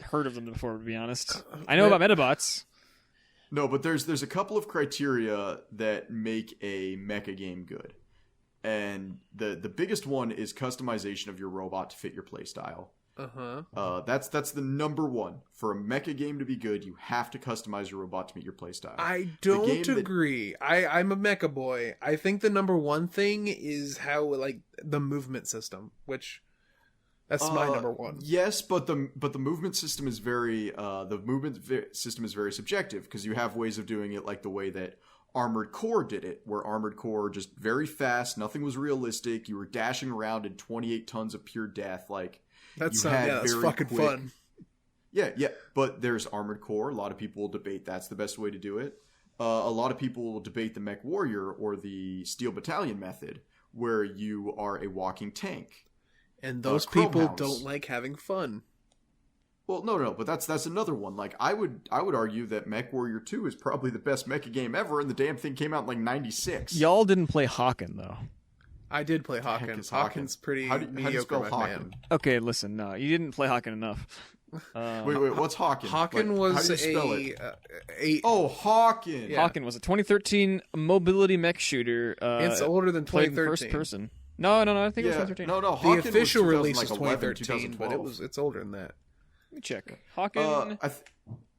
heard of them before, to be honest. I know about Metabots. No, but there's a couple of criteria that make a mecha game good. And the biggest one is customization of your robot to fit your playstyle. That's the number one. For a mecha game to be good, you have to customize your robot to meet your playstyle. I don't agree. I'm a mecha boy. I think the number one thing is how the movement system, which that's my number one. Yes, but the movement system is very subjective because you have ways of doing it like the way that Armored Core did it, where Armored Core just very fast, nothing was realistic. You were dashing around in 28 tons of pure death, That's fucking fun. Yeah, but there's Armored Core. A lot of people will debate that's the best way to do it. A lot of people will debate the Mech Warrior or the Steel Battalion method, where you are a walking tank. And those people don't like having fun. Well, no, but that's another one. I would argue that Mech Warrior 2 is probably the best mecha game ever, and the damn thing came out in 96. Y'all didn't play Hawken, though. I did play Hawken. Hawken's pretty mediocre, my man. Okay, listen, no, you didn't play Hawken enough. Wait, what's Hawken? Hawken was how do you spell it? Hawken! Yeah. Hawken was a 2013 mobility mech shooter. It's older than 2013. Played in first person. No, I think it was 2013. No, Hawken the official was release was 2011, 2013, but it's older than that. Let me check. Hawken.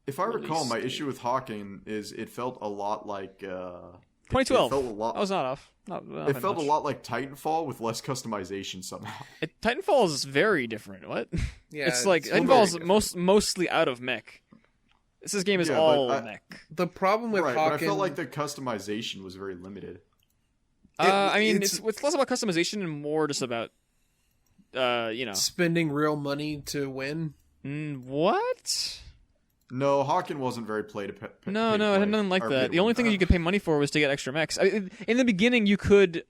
If I recall, my issue with Hawken is it felt a lot like 2012. I was not off. It felt a lot like Titanfall with less customization somehow. Titanfall is very different. What? Yeah, it's like Titanfall is mostly out of mech. This game is all mech. The problem with Hawken, but I felt like the customization was very limited. It's less about customization and more just about, spending real money to win. What? No, Hawken wasn't very play to pay. No, it had nothing like that. The only thing you could pay money for was to get extra mechs. In the beginning, you could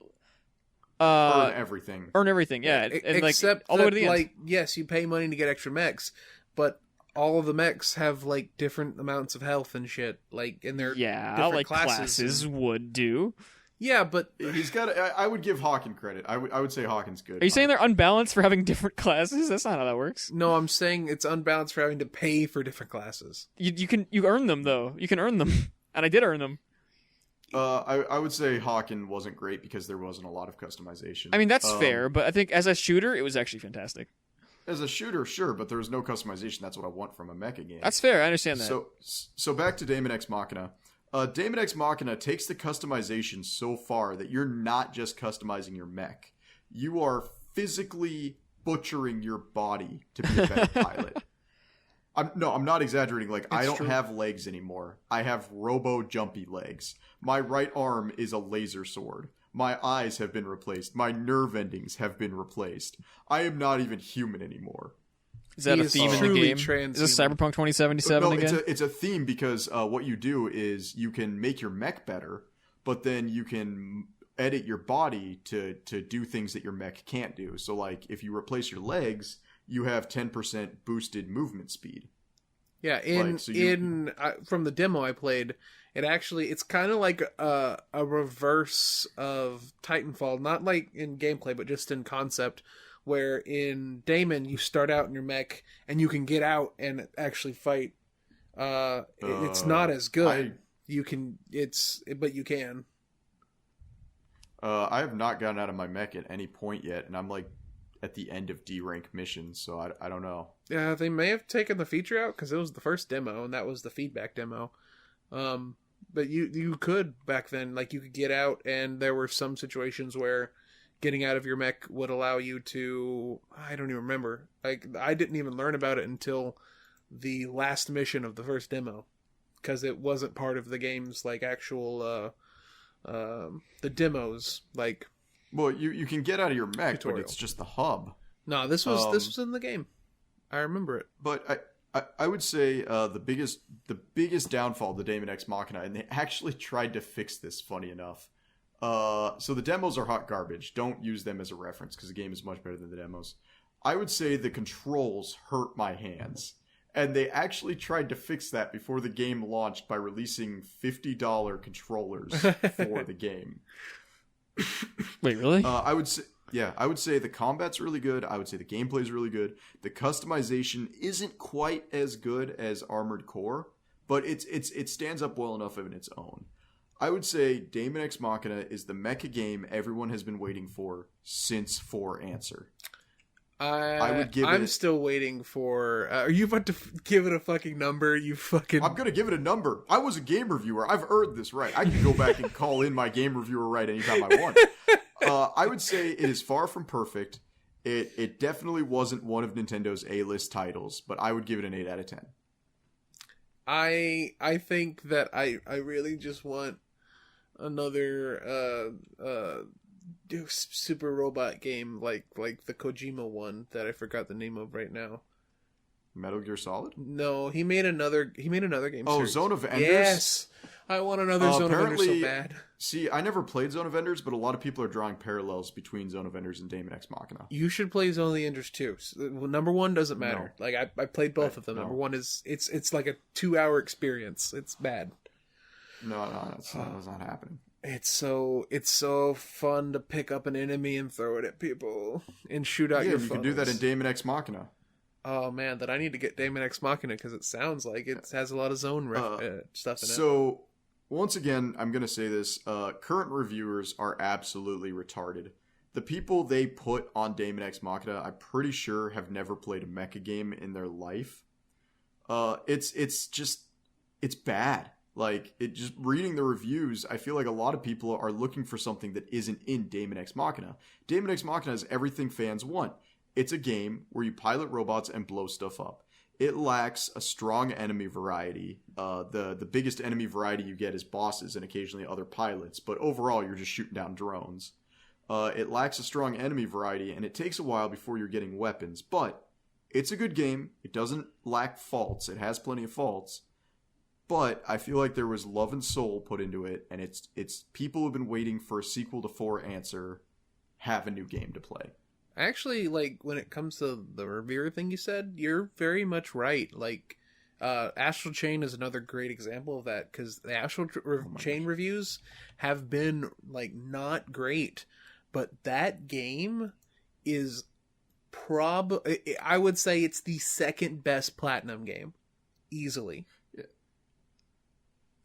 earn everything. Yeah, and except all the way to the end. Yes, you pay money to get extra mechs, but all of the mechs have different amounts of health and shit, in their different classes would do. Yeah, but he's got. I would give Hawken credit. I would say Hawken's good. Are you saying they're unbalanced for having different classes? That's not how that works. No, I'm saying it's unbalanced for having to pay for different classes. You earn them though. You can earn them, and I did earn them. I would say Hawken wasn't great because there wasn't a lot of customization. I mean that's fair, but I think as a shooter, it was actually fantastic. As a shooter, sure, but there was no customization. That's what I want from a mecha game. That's fair. I understand that. So back to Daemon X Machina. Daemon X Machina takes the customization so far that you're not just customizing your mech. You are physically butchering your body to be a better pilot. I'm not exaggerating. I don't have legs anymore. I have robo-jumpy legs. My right arm is a laser sword. My eyes have been replaced. My nerve endings have been replaced. I am not even human anymore. Is that a theme in the game? Is this Cyberpunk 2077 again? It's a theme because what you do is you can make your mech better, but then you can edit your body to do things that your mech can't do. So, if you replace your legs, you have 10% boosted movement speed. Yeah, from the demo I played, it's kind of like a reverse of Titanfall, not in gameplay, but just in concept. Where in Daemon you start out in your mech and you can get out and actually fight. It's not as good. you can. But you can. I have not gotten out of my mech at any point yet, and I'm like at the end of D rank missions, so I don't know. Yeah, they may have taken the feature out because it was the first demo, and that was the feedback demo. But you could back then, like, you could get out, and there were some situations where getting out of your mech would allow you to. I don't even remember. Like, I didn't even learn about it until the last mission of the first demo, because it wasn't part of the game's like actual the demos. Like, well, you can get out of your mech, tutorial. but it's just the hub. No, this was in the game. I remember it. But I would say the biggest downfall of the Daemon X Machina, and they actually tried to fix this, funny enough. So the demos are hot garbage. Don't use them as a reference because the game is much better than the demos. I would say the controls hurt my hands. And they actually tried to fix that before the game launched by releasing $50 controllers for the game. Wait, really? I would say the combat's really good. I would say the gameplay's really good. The customization isn't quite as good as Armored Core, but it stands up well enough in its own. I would say Daemon X Machina is the mecha game everyone has been waiting for since 4 Answer. I'm still waiting for. Are you about to give it a fucking number? You fucking. I'm gonna give it a number. I was a game reviewer. I've earned this right. I can go back and call in my game reviewer right anytime I want. I would say it is far from perfect. It definitely wasn't one of Nintendo's A-list titles, but I would give it an 8 out of 10. I think that I really just want another super robot game like the Kojima one that I forgot the name of right now. Metal Gear Solid? No, he made another game. Oh, series. Zone of Enders? Yes. I want another Zone of Enders so bad. See, I never played Zone of Enders, but a lot of people are drawing parallels between Zone of Enders and Daemon X Machina. You should play Zone of the Enders too. Number 1 doesn't matter. No. Like I played both of them. No. Number 1 is it's like a 2-hour experience. It's bad. No, that's not happening. It's so fun to pick up an enemy and throw it at people and shoot out your funnels. You can do that in Daemon X Machina. Oh man, that I need to get Daemon X Machina because it sounds like it has a lot of zone stuff in it. So once again, I'm going to say this. Current reviewers are absolutely retarded. The people they put on Daemon X Machina, I'm pretty sure have never played a mecha game in their life. It's bad. Like, just reading the reviews, I feel like a lot of people are looking for something that isn't in Daemon X Machina. Daemon X Machina is everything fans want. It's a game where you pilot robots and blow stuff up. It lacks a strong enemy variety. The biggest enemy variety you get is bosses and occasionally other pilots, but overall you're just shooting down drones. It lacks a strong enemy variety, and it takes a while before you're getting weapons, but it's a good game. It doesn't lack faults. It has plenty of faults. But I feel like there was love and soul put into it, and it's people who've been waiting for a sequel to 4 Answer have a new game to play. Actually, like, when it comes to the reviewer thing you said, you're very much right. Like, Astral Chain is another great example of that, because the Astral Chain reviews have been, like, not great. But that game is I would say it's the second best Platinum game. Easily.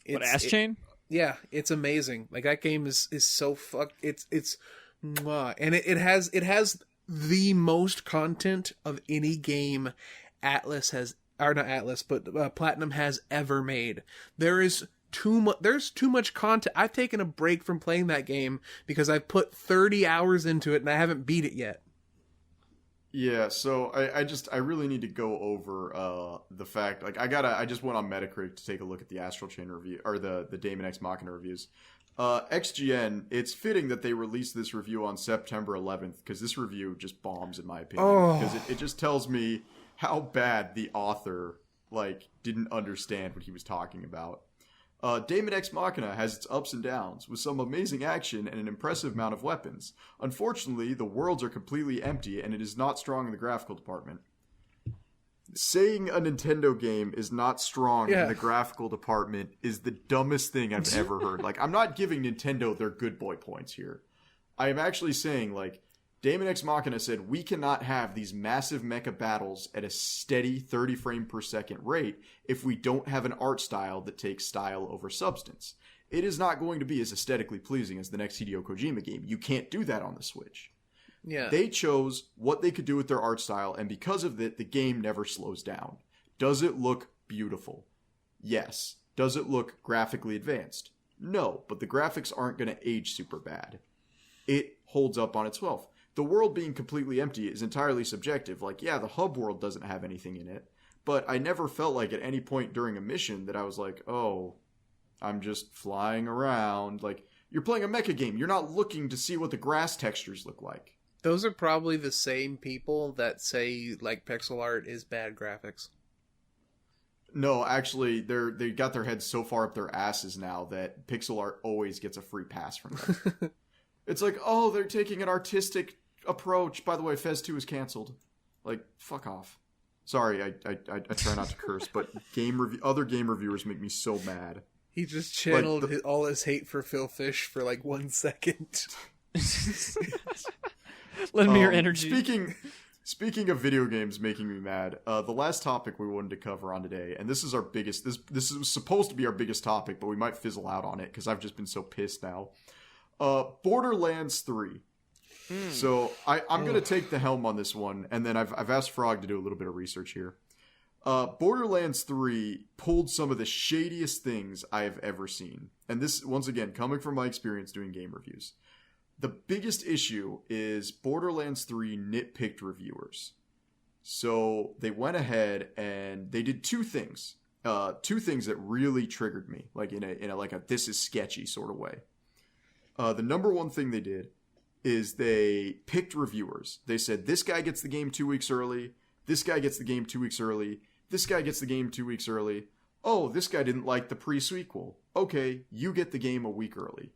What, Ash Chain? Yeah, it's amazing. Like, that game is so it's mwah. And it has the most content of any game Platinum has ever made. There's too much content. I've taken a break from playing that game because I've put 30 hours into it and I haven't beat it yet. Yeah, so I really need to go over the fact, like, I just went on Metacritic to take a look at the Astral Chain review, or the Daemon X Machina reviews. XGN, it's fitting that they released this review on September 11th, because this review just bombs in my opinion, because it just tells me how bad the author, like, didn't understand what he was talking about. Daemon X Machina has its ups and downs, with some amazing action and an impressive amount of weapons. Unfortunately, the worlds are completely empty, and it is not strong in the graphical department. Saying a Nintendo game is not strong in the graphical department is the dumbest thing I've ever heard. Like, I'm not giving Nintendo their good boy points here. I am actually saying, like, Daemon X Machina said, we cannot have these massive mecha battles at a steady 30 frame per second rate if we don't have an art style that takes style over substance. It is not going to be as aesthetically pleasing as the next Hideo Kojima game. You can't do that on the Switch. Yeah. They chose what they could do with their art style, and because of it, the game never slows down. Does it look beautiful? Yes. Does it look graphically advanced? No, but the graphics aren't going to age super bad. It holds up on itself. The world being completely empty is entirely subjective. Like, yeah, the hub world doesn't have anything in it, but I never felt like at any point during a mission that I was like, oh, I'm just flying around. Like, you're playing a mecha game. You're not looking to see what the grass textures look like. Those are probably the same people that say, like, pixel art is bad graphics. No, actually, they got their heads so far up their asses now that pixel art always gets a free pass from them. It's like, oh, they're taking an artistic approach. By the way, Fez 2 is canceled. Like, fuck off. Sorry, I try not to curse, but other game reviewers make me so mad. He just channeled all his hate for Phil Fish for like 1 second. Lend me your energy. Speaking of video games making me mad, the last topic we wanted to cover on today, and this is our biggest. This is supposed to be our biggest topic, but we might fizzle out on it because I've just been so pissed now. Borderlands 3. So I'm going to take the helm on this one, and then I've asked Frog to do a little bit of research here. Borderlands 3 pulled some of the shadiest things I have ever seen. And this, once again, coming from my experience doing game reviews. The biggest issue is Borderlands 3 nitpicked reviewers. So they went ahead and they did two things. Two things that really triggered me, like in a like a this is sketchy sort of way. The number one thing they did is they picked reviewers. They said, this guy gets the game 2 weeks early. This guy gets the game 2 weeks early. This guy gets the game 2 weeks early. Oh, this guy didn't like the pre-sequel. Okay, you get the game a week early.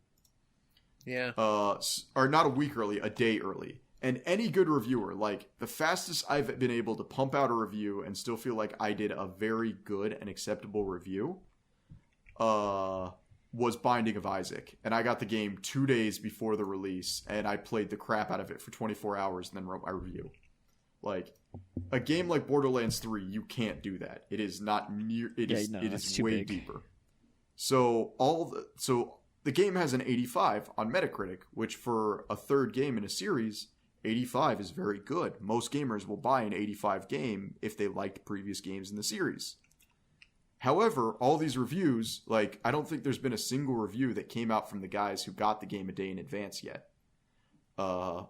Yeah. Or not a week early, a day early. And any good reviewer, like the fastest I've been able to pump out a review and still feel like I did a very good and acceptable review, was Binding of Isaac. And I got the game 2 days before the release, and I played the crap out of it for 24 hours and then wrote my review. Like, a game like Borderlands 3, you can't do that. It is not near. It is way deeper. So the game has an 85 on Metacritic, which for a third game in a series, 85 is very good. Most gamers will buy an 85 game if they liked previous games in the series. However, all these reviews, like, I don't think there's been a single review that came out from the guys who got the game a day in advance yet.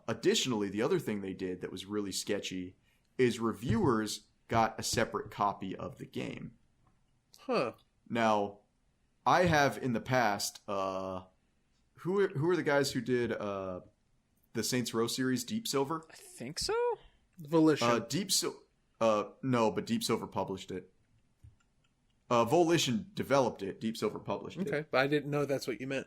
Additionally, the other thing they did that was really sketchy is reviewers got a separate copy of the game. Huh. Now, I have in the past, who are the guys who did the Saints Row series, Deep Silver? I think so. Volition. No, but Deep Silver published it. Volition developed it. Deep Silver published it. Okay, but I didn't know that's what you meant.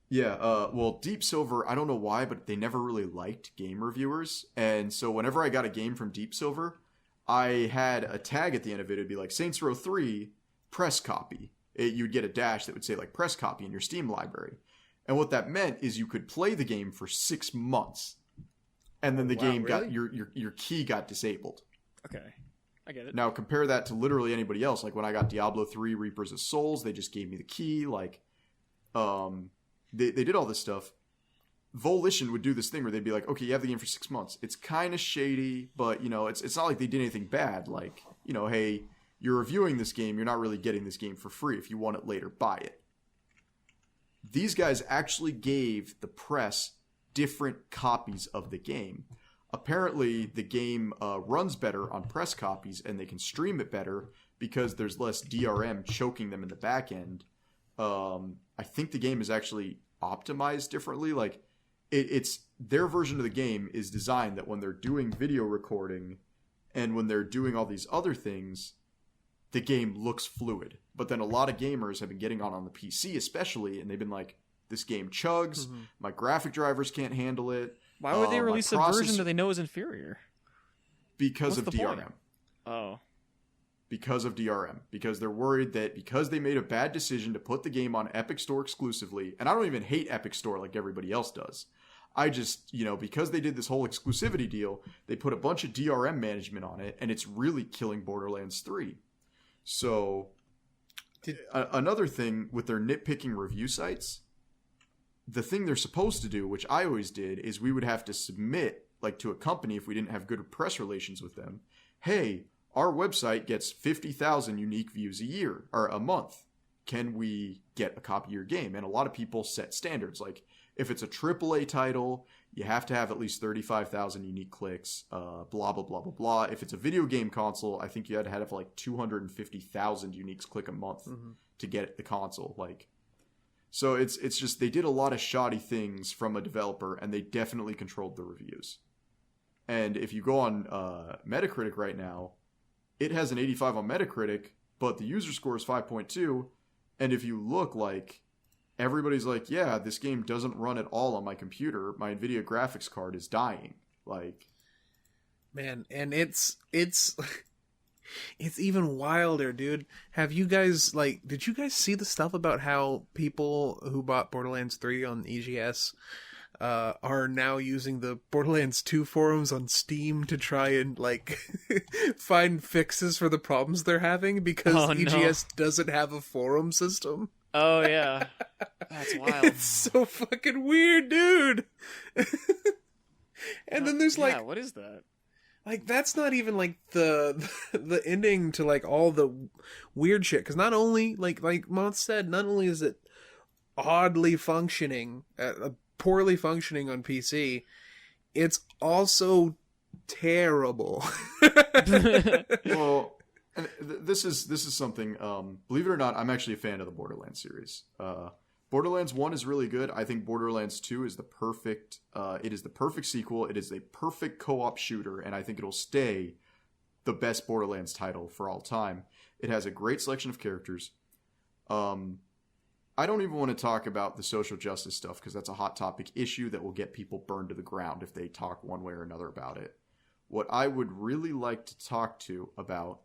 Yeah, well, Deep Silver, I don't know why, but they never really liked game reviewers. And so whenever I got a game from Deep Silver, I had a tag at the end of it. It'd be like, Saints Row 3, press copy. You'd get a dash that would say, like, press copy in your Steam library. And what that meant is you could play the game for 6 months. And then the game really? got, your key got disabled. Okay. I get it. Now, compare that to literally anybody else. Like, when I got Diablo 3 Reapers of Souls, they just gave me the key. Like, They did all this stuff. Volition would do this thing where they'd be like, okay, you have the game for 6 months. It's kind of shady, but, you know, it's not like they did anything bad. Like, you know, hey, you're reviewing this game. You're not really getting this game for free. If you want it later, buy it. These guys actually gave the press different copies of the game. Apparently, the game runs better on press copies, and they can stream it better because there's less DRM choking them in the back end. I think the game is actually optimized differently. Like, it's their version of the game is designed that when they're doing video recording and when they're doing all these other things, the game looks fluid. But then a lot of gamers have been getting on the PC especially, and they've been like, this game chugs, my graphic drivers can't handle it. Why would they release a version that they know is inferior? Because What's of the DRM. point? Oh. Because of DRM. Because they're worried that because they made a bad decision to put the game on Epic Store exclusively, and I don't even hate Epic Store like everybody else does. I just, because they did this whole exclusivity deal, they put a bunch of DRM management on it, and it's really killing Borderlands 3. So, another thing with their nitpicking review sites, the thing they're supposed to do, which I always did, is we would have to submit, like, to a company if we didn't have good press relations with them, hey, our website gets 50,000 unique views a year, or a month. Can we get a copy of your game? And a lot of people set standards, like, if it's a AAA title, you have to have at least 35,000 unique clicks, blah, blah, blah, blah, blah. If it's a video game console, I think you had to have like 250,000 uniques click a month to get the console. Like, so it's just, they did a lot of shoddy things from a developer, and they definitely controlled the reviews. And if you go on Metacritic right now, it has an 85 on Metacritic, but the user score is 5.2. And if you look, like, everybody's like, yeah, this game doesn't run at all on my computer. My NVIDIA graphics card is dying. Like, man, and it's even wilder, dude. Have you guys, like, did you guys see the stuff about how people who bought Borderlands 3 on EGS are now using the Borderlands 2 forums on Steam to try and, like, find fixes for the problems they're having because EGS doesn't have a forum system? Oh, yeah. That's wild. It's so fucking weird, dude. And then there's, like... what is that? Like, that's not even, like, the ending to, like, all the weird shit. Because not only, like Moth said, not only is it oddly functioning, poorly functioning on PC, it's also terrible. Well... And this is something, believe it or not, I'm actually a fan of the Borderlands series. Borderlands 1 is really good. I think Borderlands 2 is the perfect sequel. It is a perfect co-op shooter, and I think it'll stay the best Borderlands title for all time. It has a great selection of characters. I don't even want to talk about the social justice stuff, because that's a hot topic issue that will get people burned to the ground if they talk one way or another about it. What I would really like to talk about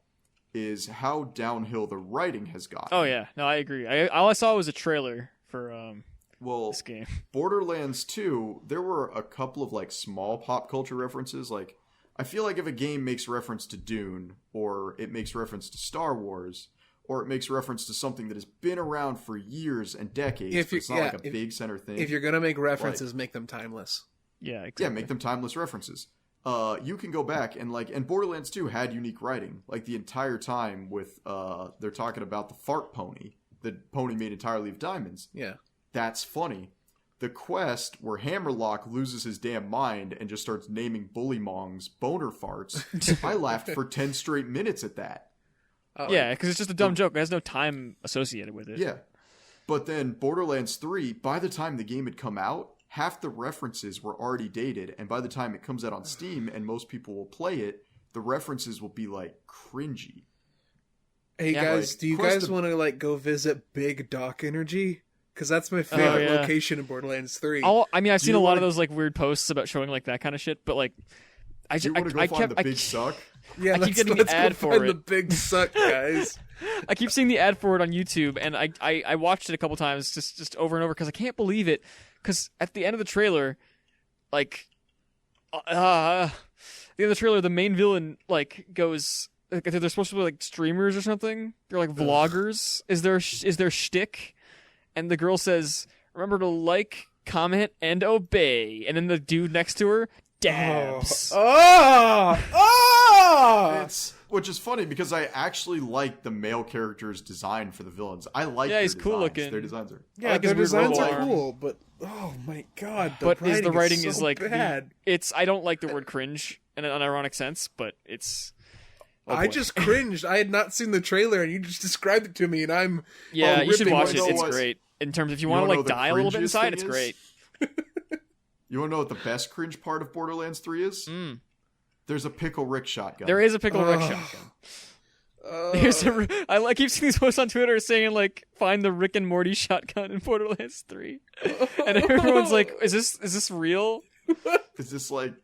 is how downhill the writing has gotten. Oh yeah, no, I agree. All I saw was a trailer for this game. Borderlands 2, there were a couple of, like, small pop culture references. Like, I feel like if a game makes reference to Dune, or it makes reference to Star Wars, or it makes reference to something that has been around for years and decades, but it's not like a big center thing. If you're gonna make references, make them timeless. Yeah, exactly. Yeah, make them timeless references. You can go back and, like, and Borderlands 2 had unique writing, like, the entire time with, they're talking about the fart pony, the pony made entirely of diamonds. Yeah. That's funny. The quest where Hammerlock loses his damn mind and just starts naming Bullymongs boner farts, I laughed for 10 straight minutes at that. Yeah, because it's just a dumb joke. It has no time associated with it. Yeah. But then Borderlands 3, by the time the game had come out, half the references were already dated, and by the time it comes out on Steam and most people will play it, the references will be, like, cringy. Hey guys, like, do you guys want to, like, go visit Big Dock Energy? Because that's my favorite location in Borderlands 3. I've seen a lot of those, like, weird posts about showing, like, that kind of shit, but, like, I find the Big Suck? Yeah, I keep getting the ad for it. The Big Suck, guys. I keep seeing the ad for it on YouTube, and I watched it a couple times just over and over because I can't believe it. Because at the end of the trailer, like, at the end of the trailer, the main villain, like, goes, like, they're supposed to be, like, streamers or something. They're, like, vloggers. Is their shtick? And the girl says, remember to like, comment, and obey. And then the dude next to her dabs. Which is funny because I actually like the male character's design for the villains. I like their he's cool designs. looking. Their designs are... Yeah, their designs are cool, but oh my god, the writing is so like bad. I don't like the word cringe in an unironic sense, but it's... Oh, I just cringed. I had not seen the trailer, and you just described it to me, and I'm... Yeah, you should watch it. It's great. In terms of if you want to, like, die a little bit inside, it's great. You want to know what the best cringe part of Borderlands 3 is? There's a Pickle Rick shotgun. There is a Pickle Rick shotgun. I keep seeing these posts on Twitter saying, like, find the Rick and Morty shotgun in Borderlands 3. And everyone's like, is this real? Is this, like...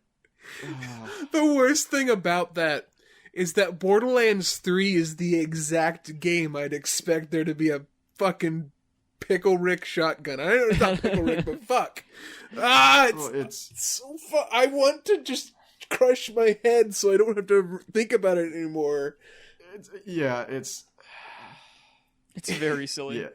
The worst thing about that is that Borderlands 3 is the exact game I'd expect there to be a fucking Pickle Rick shotgun. I know it's not Pickle Rick, but fuck. It's so fun. I want to just crush my head so I don't have to think about it anymore. It's very silly.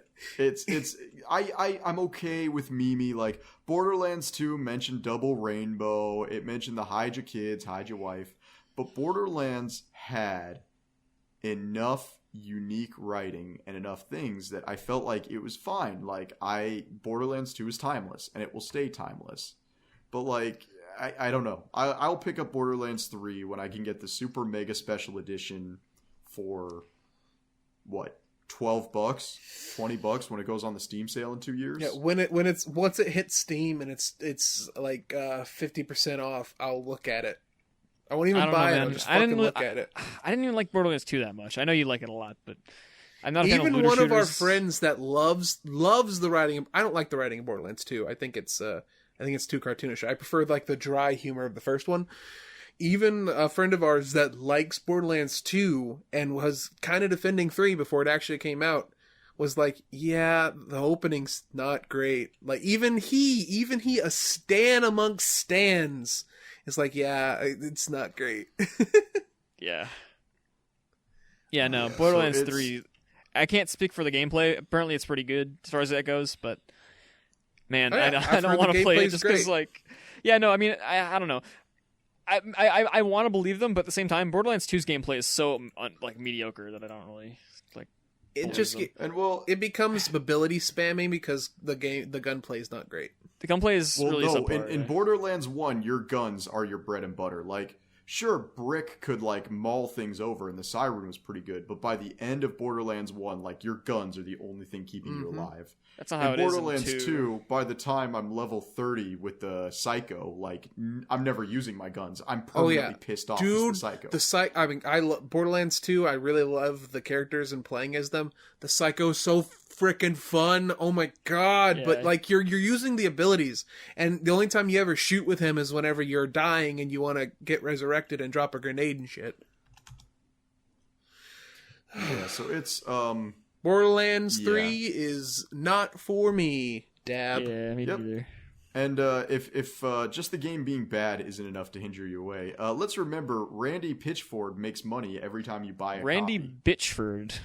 I'm okay with Mimi. Like, Borderlands 2 mentioned Double Rainbow. It mentioned the hide your kids, hide your wife. But Borderlands had enough unique writing and enough things that I felt like it was fine. Like, Borderlands 2 is timeless, and it will stay timeless. But, like, I don't know. I'll pick up Borderlands 3 when I can get the Super Mega Special Edition for, what, $12, $20 when it goes on the Steam sale in 2 years. Yeah, once it hits Steam and it's like 50% off, I'll look at it. I won't even buy it. I'll just fucking look at it. I didn't even like Borderlands 2 that much. I know you like it a lot, but I'm not a fan of even looter one shooters. of our friends that loves the writing. I don't like the writing of Borderlands 2. I think it's too cartoonish. I prefer like the dry humor of the first one. Even a friend of ours that likes Borderlands 2 and was kind of defending 3 before it actually came out was like, yeah, the opening's not great. Like, even he, a stan amongst stans, is like, yeah, it's not great. Yeah. Yeah, no, Borderlands 3, I can't speak for the gameplay. Apparently it's pretty good as far as that goes, but man, I don't want to play it just because, like, yeah, no, I mean, I don't know. I want to believe them, but at the same time, Borderlands 2's gameplay is so like mediocre that I don't really like. It becomes ability spamming because the gunplay is not great. The gunplay is really subpar. In Borderlands 1, your guns are your bread and butter. Like, sure, Brick could like maul things over, and the Siren was pretty good, but by the end of Borderlands 1, like, your guns are the only thing keeping you alive. That's not how it Borderlands is in 2, by the time I'm level 30 with the Psycho, like, I'm never using my guns. I'm permanently pissed off with the Psycho. Borderlands 2, I really love the characters and playing as them. The Psycho's so freaking fun. Oh my god. Yeah. But like, you're using the abilities, and the only time you ever shoot with him is whenever you're dying and you want to get resurrected and drop a grenade and shit. Yeah, so it's Borderlands 3 is not for me, Dab. Yeah, me neither. And if just the game being bad isn't enough to hinder you away, let's remember Randy Pitchford makes money every time you buy a Randy copy. Bitchford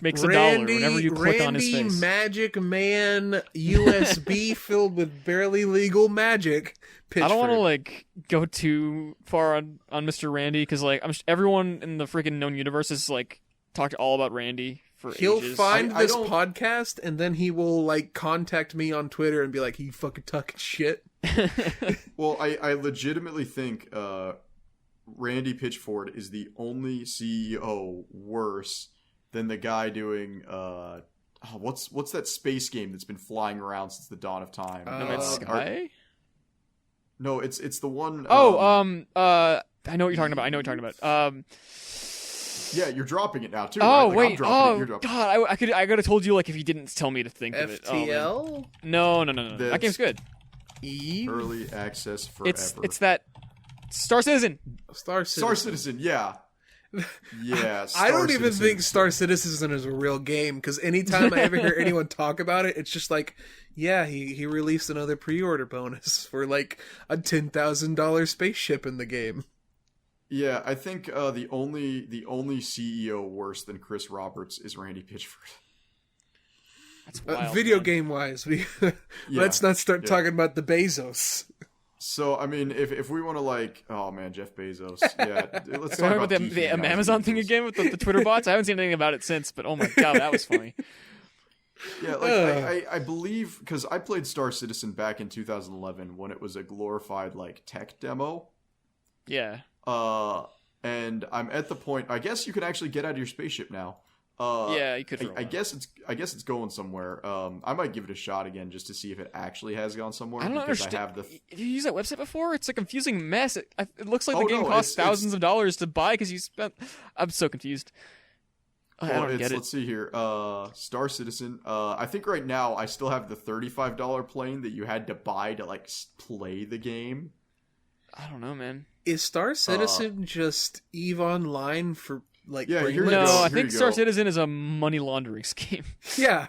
makes $1 whenever you click on his face. Magic Man USB filled with barely legal magic. Pitchford. I don't want to like go too far on Mr. Randy because like everyone in the freaking known universe is like talked all about Randy. He'll find this podcast and then he will like contact me on Twitter and be like, "You fucking talking shit." Well, I legitimately think Randy Pitchford is the only CEO worse than the guy doing what's that space game that's been flying around since the dawn of time? No Man's Sky? No, it's the one. I know what you're talking about. Yeah, you're dropping it now too. Oh, right? like, wait! Oh God, I could have told you like if you didn't tell me to think of it. FTL? No. That game's good. Eve? Early access forever. It's that Star Citizen. Star Citizen, yeah. Yeah, I don't even think Star Citizen is a real game because anytime I ever hear anyone talk about it, it's just like, yeah, he released another pre-order bonus for like a $10,000 spaceship in the game. Yeah, I think the only CEO worse than Chris Roberts is Randy Pitchford. That's wild. Video game wise, let's not start talking about the Bezos. So I mean, if we want to like, oh man, Jeff Bezos, yeah, let's talk about the Amazon thing again with the Twitter bots. I haven't seen anything about it since, but oh my god, that was funny. Yeah, like I believe because I played Star Citizen back in 2011 when it was a glorified like tech demo. Yeah. And I'm at the point. I guess you can actually get out of your spaceship now. Yeah, you could. I guess it's going somewhere. I might give it a shot again just to see if it actually has gone somewhere. I don't understand. Have you used that website before? It's a confusing mess. It looks like the game costs thousands of dollars to buy because you spent. I'm so confused. I don't get it. Let's see here. Star Citizen. I think right now I still have the $35 plane that you had to buy to like play the game. I don't know, man. Is Star Citizen just EVE Online for like Yeah, here you brainlets. go. No, I Here think you Star go. Citizen is a money laundering scheme. Yeah,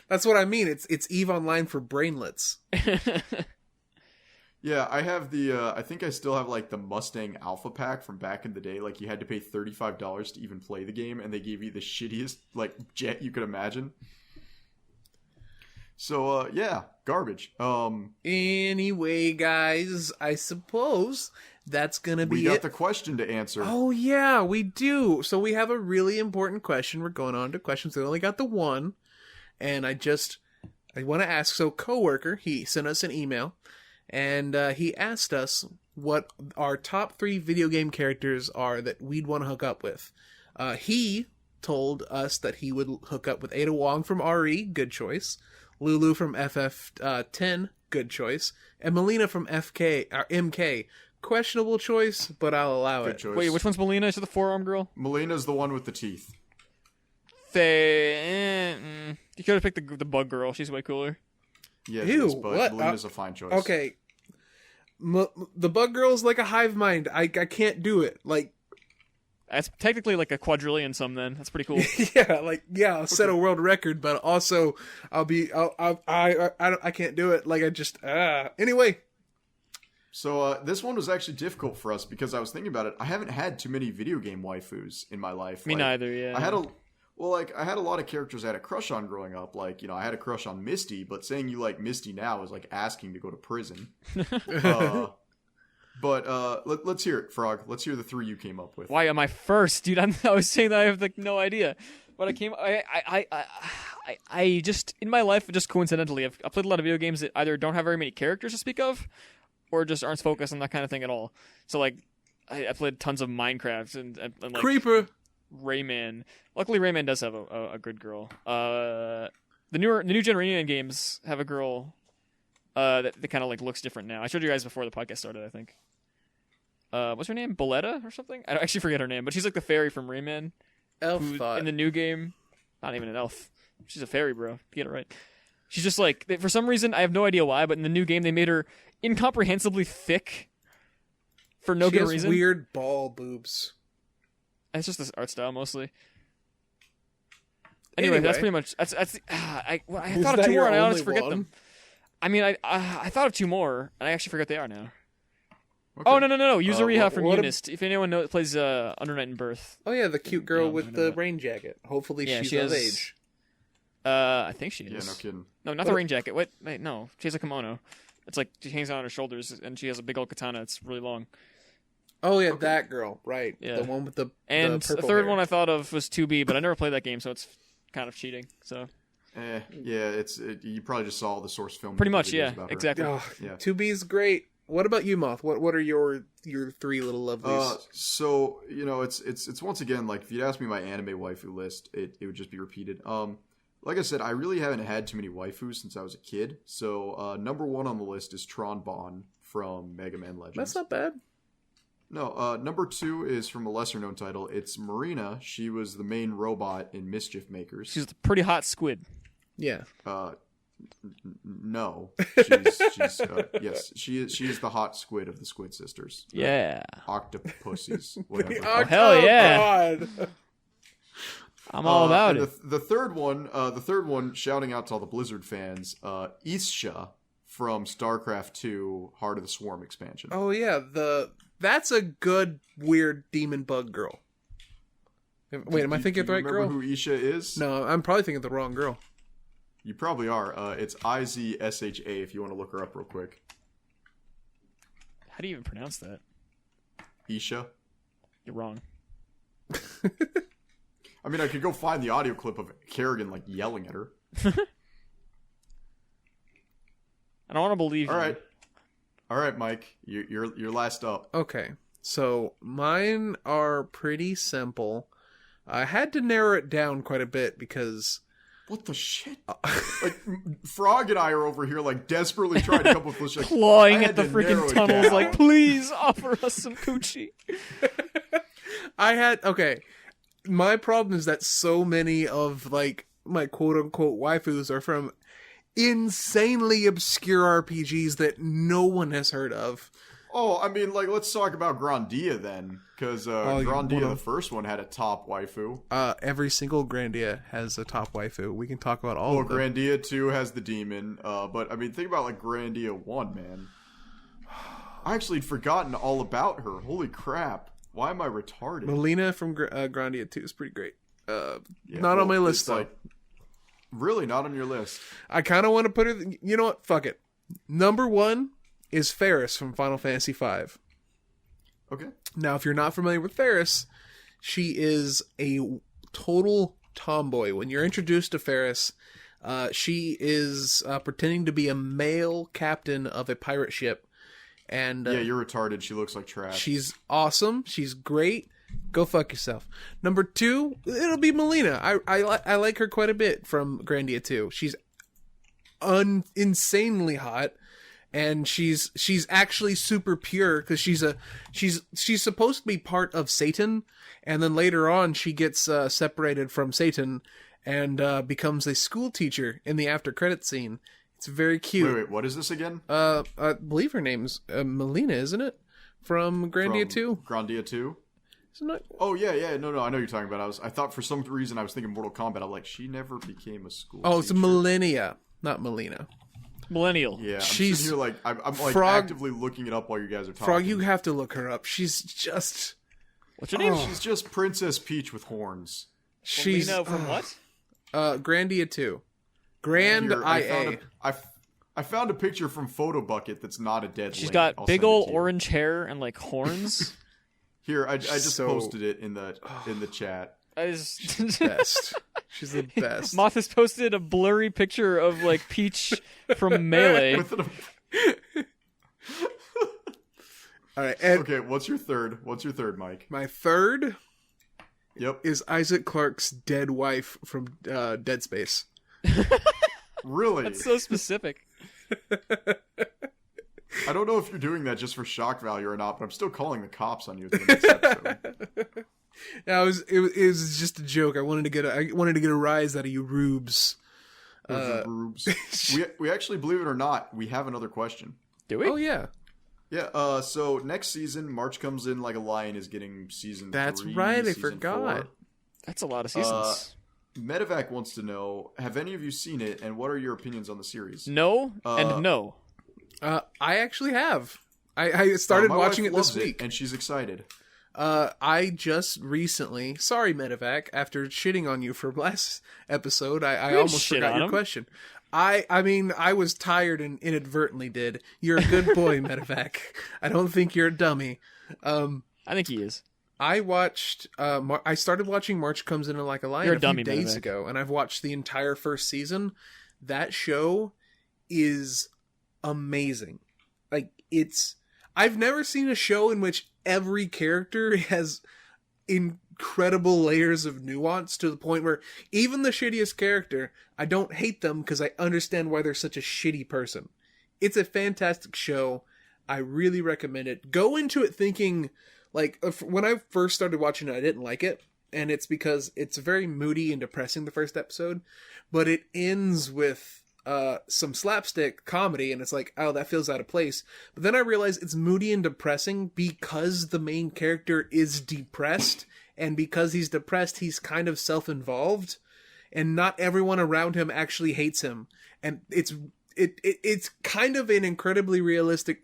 that's what I mean. It's EVE Online for brainlets. Yeah, I have I think I still have like the Mustang Alpha Pack from back in the day. Like you had to pay $35 to even play the game, and they gave you the shittiest like jet you could imagine. So yeah, garbage. Anyway, guys, I suppose that's gonna be We got it. the question to answer. Oh yeah, we do. So we have a really important question. We're going on to questions. We only got the one, and I want to ask. So, coworker, he sent us an email, and he asked us what our top 3 video game characters are that we'd want to hook up with. He told us that he would hook up with Ada Wong from RE, good choice. Lulu from FF10, good choice. And Melina from MK, questionable choice, but I'll allow Good it. choice. Wait, which one's Melina? Is it the forearm girl? Melina's the one with the teeth. You could have picked the bug girl. She's way cooler. Yeah, Ew, but what? Melina's a fine choice. Okay. The bug girl's like a hive mind. I can't do it. Like, That's technically like a quadrillion sum. Then that's pretty cool. I'll set a world record, but also I can't do it. Like, anyway. So this one was actually difficult for us because I was thinking about it. I haven't had too many video game waifus in my life. Me neither. Yeah. I had a lot of characters I had a crush on growing up. Like, I had a crush on Misty, but saying you like Misty now is like asking to go to prison. But let's hear it, Frog. Let's hear the 3 you came up with. Why am I first, dude? I was saying that I have like no idea, but I just in my life just coincidentally I've played a lot of video games that either don't have very many characters to speak of, or just aren't focused on that kind of thing at all. So like I played tons of Minecraft and like Creeper. Rayman. Luckily, Rayman does have a good girl. The new gen Rayman games have a girl that kind of like looks different now. I showed you guys before the podcast started, I think. What's her name? Boletta or something? I actually forget her name, but she's like the fairy from Rayman. Elf who, thought. in the new game, not even an elf. She's a fairy, bro. Get it right. She's just like, for some reason, I have no idea why, but in the new game they made her incomprehensibly thick for no She good has reason. weird ball boobs. It's just this art style mostly. Anyway, that's pretty much. I thought of 2 more and I honestly forget them. I mean, I thought of 2 more and I actually forget they are now. Okay. Oh no! Yuzuriha from what Unist. If anyone plays Under Night and Birth. Oh yeah, the cute girl Yeah, with I know the that. rain jacket. Hopefully Yeah, she's she of has- age. I think she is. Yeah, no kidding. No, not the rain jacket. Wait, no. She has a kimono. It's like she hangs out on her shoulders, and she has a big old katana. It's really long. Oh yeah, that girl, right? Yeah. The one with the And the the purple third hair. one I thought of was 2B, but I never played that game, so it's kind of cheating. So Yeah, you probably just saw the source film. pretty with much, the videos yeah, about her. exactly. Oh, Yeah. 2B's great. What about you, Moth? What are your 3 little lovelies? So it's once again like if you'd ask me my anime waifu list, it would just be repeated. Like I said, I really haven't had too many waifus since I was a kid. So number 1 on the list is Tron Bonne from Mega Man Legends. That's not bad. No, number 2 is from a lesser known title. It's Marina. She was the main robot in Mischief Makers. She's a pretty hot squid. Yeah. No, she's yes, she is the hot squid of the Squid Sisters. Yeah. Octopussies, whatever. Oh, hell yeah. God. I'm all about and it. The third one, shouting out to all the Blizzard fans, Isha from StarCraft 2 Heart of the Swarm expansion. Oh yeah, that's a good weird demon bug girl. Wait, am I thinking of the right girl? Remember who Isha is? No, I'm probably thinking of the wrong girl. You probably are. It's Izsha if you want to look her up real quick. How do you even pronounce that? Isha. You're wrong. I mean, I could go find the audio clip of Kerrigan like yelling at her. I don't want to believe All you. right, Mike. You're last up. Okay, so mine are pretty simple. I had to narrow it down quite a bit because What the shit? Like Frog and I are over here like desperately trying to come up with like, Clawing I at had the to narrow freaking it tunnels down. like, please offer us some coochie. okay. My problem is that so many of like my quote unquote waifus are from insanely obscure RPGs that no one has heard of. Oh, I mean, like let's talk about Grandia then. Because Oh, you Grandia, wanna- the first one, had a top waifu. Every single Grandia has a top waifu. We can talk about all Well, of them. Grandia 2 has the demon. But, I mean, think about, like, Grandia 1, man. I actually had forgotten all about her. Holy crap. Why am I retarded? Melina from Grandia 2 is pretty great. Yeah, Not on my list, it's though. like, really? Not on your list? I kind of want to put her... You know what? Fuck it. Number 1 is Ferris from Final Fantasy V. Okay. Now, if you're not familiar with Ferris, she is a total tomboy. When you're introduced to Ferris, she is pretending to be a male captain of a pirate ship. And Yeah, you're retarded. She looks like trash. she's awesome. She's great. Go fuck yourself. Number 2, it'll be Melina. I like her quite a bit from Grandia 2. She's insanely hot. And she's actually super pure because she's supposed to be part of Satan, and then later on she gets separated from Satan and becomes a school teacher in the after credit scene. It's very cute. Wait, what is this again? I believe her name's Melina, isn't it? From Grandia From 2? Grandia 2? Isn't it? Oh, yeah. No, I know you're talking about. I thought for some reason I was thinking Mortal Kombat. I'm like, she never became a school Oh, it's teacher. Millennia, not Melina. Millennial. Yeah, I'm She's- sitting here like, I'm like Frog- actively looking it up while you guys are talking. Frog, you have to look her up. She's just... What's her name? Oh. She's just Princess Peach with horns. She's... Melina from what? Grandia 2. Grand Here, IA. I found a picture from Photo Bucket that's not a dead She's link. got I'll big send it old to you. orange hair and like horns. Here, I just So- posted it in the chat. That is Best. She's the best. Moth has posted a blurry picture of like Peach from Melee. With an- All right, and okay, what's your third? Mike? my third Yep. is Isaac Clarke's dead wife from Dead Space. Really? That's so specific. I don't know if you're doing that just for shock value or not, but I'm still calling the cops on you at the next episode. Yeah, it was just a joke. I wanted to get a rise out of you rubes. Those are rubes. we actually, believe it or not, we have another question. Do we? Oh yeah, Yeah, so next season, March Comes In Like a Lion is getting season that's 3, right. I season forgot. 4. That's a lot of seasons. Medevac wants to know, have any of you seen it, and what are your opinions on the series? No and no. I actually have. I started My watching wife it this loves week. and she's excited. I just recently, sorry Medevac, after shitting on you for last episode, I didn't almost shit forgot on your him. question. I mean, I was tired and inadvertently did. You're a good boy, Medevac. I don't think you're a dummy. I think he is. I watched. I started watching March Comes In Like a Lion You're a a few dummy, days Medevac. ago, and I've watched the entire first season. That show is amazing. Like I've never seen a show in which every character has incredible layers of nuance to the point where even the shittiest character, I don't hate them because I understand why they're such a shitty person. It's a fantastic show. I really recommend it. Go into it thinking, like, when I first started watching it, I didn't like it. And it's because it's very moody and depressing, the first episode. But it ends with some slapstick comedy, and it's like, oh, that feels out of place. But then I realized it's moody and depressing because the main character is depressed. And because he's depressed, he's kind of self-involved. And not everyone around him actually hates him. And it's kind of an incredibly realistic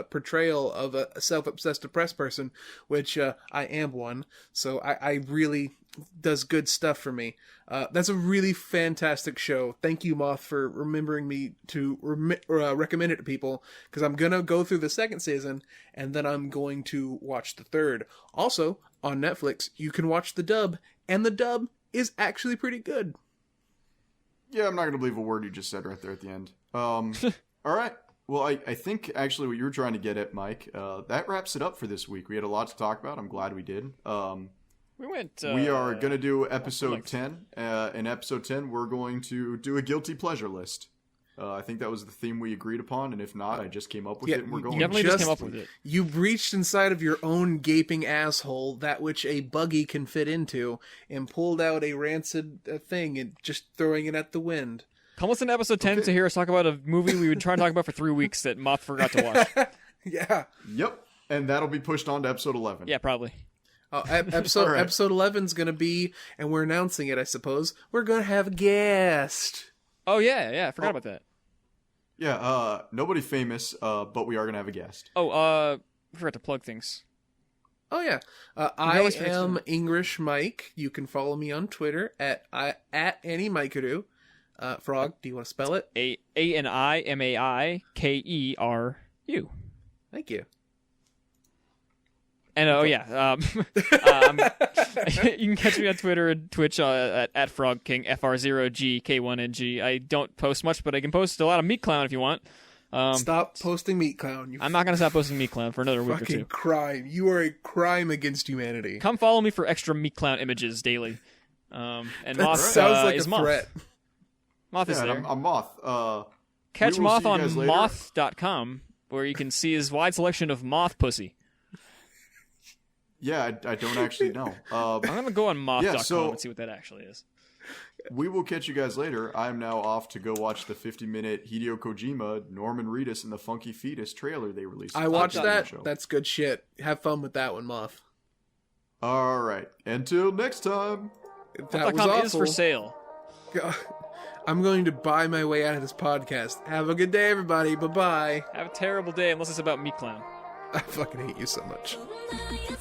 portrayal of a self-obsessed depressed person, which I am one. So I really does good stuff for me. That's a really fantastic show. Thank you, Moth, for remembering me to recommend it to people, because I'm going to go through the second season, and then I'm going to watch the third. Also, on Netflix, you can watch the dub, and the dub is actually pretty good. Yeah, I'm not going to believe a word you just said right there at the end. All right. Well, I think actually what you were trying to get at, Mike, that wraps it up for this week. We had a lot to talk about. I'm glad we did. We went. We are going to do episode like- 10. In episode 10, we're going to do a guilty pleasure list. I think that was the theme we agreed upon, and if not, I just came up with Yeah, it, and we're you going. Definitely just- just came up with it. You breached inside of your own gaping asshole, that which a buggy can fit into, and pulled out a rancid thing and just throwing it at the wind. Come listen to episode 10 to hear us talk about a movie we would try and talk about for 3 weeks that Moth forgot to watch. Yeah. Yep. And that'll be pushed on to episode 11. Yeah, probably. Episode All right. episode 11's gonna be, and we're announcing it, I suppose. We're gonna have a guest. Oh yeah, I forgot about that. Yeah, nobody famous, but we are going to have a guest. Oh, we forgot to plug things. Oh yeah, I am English Mike. You can follow me on Twitter at AnnieMikeru. Frog, do you want to spell it? ANIMAIKERU. Thank you. And you can catch me on Twitter and Twitch at FrogKing, FR0GK1NG. I don't post much, but I can post a lot of Meat Clown if you want. Stop posting Meat Clown. I'm not going to stop posting Meat Clown for another week or two. Fucking crime. You are a crime against humanity. Come follow me for extra Meat Clown images daily. And That Moth sounds like is a Moth. threat. Moth is Yeah, there. and I'm Moth. Catch we will Moth see you on guys later. moth.com, where you can see his wide selection of moth pussy. Yeah, I don't actually know. I'm going to go on moth.com so- and see what that actually is. We will catch you guys later. I'm now off to go watch the 50-minute Hideo Kojima, Norman Reedus, and the Funky Fetus trailer they released. I watched on the that. show. That's good shit. Have fun with that one, Moth. All right. Until next time. That was Moth.com awful. is for sale. I'm going to buy my way out of this podcast. Have a good day, everybody. Bye-bye. Have a terrible day unless it's about Meat Clown. I fucking hate you so much. It's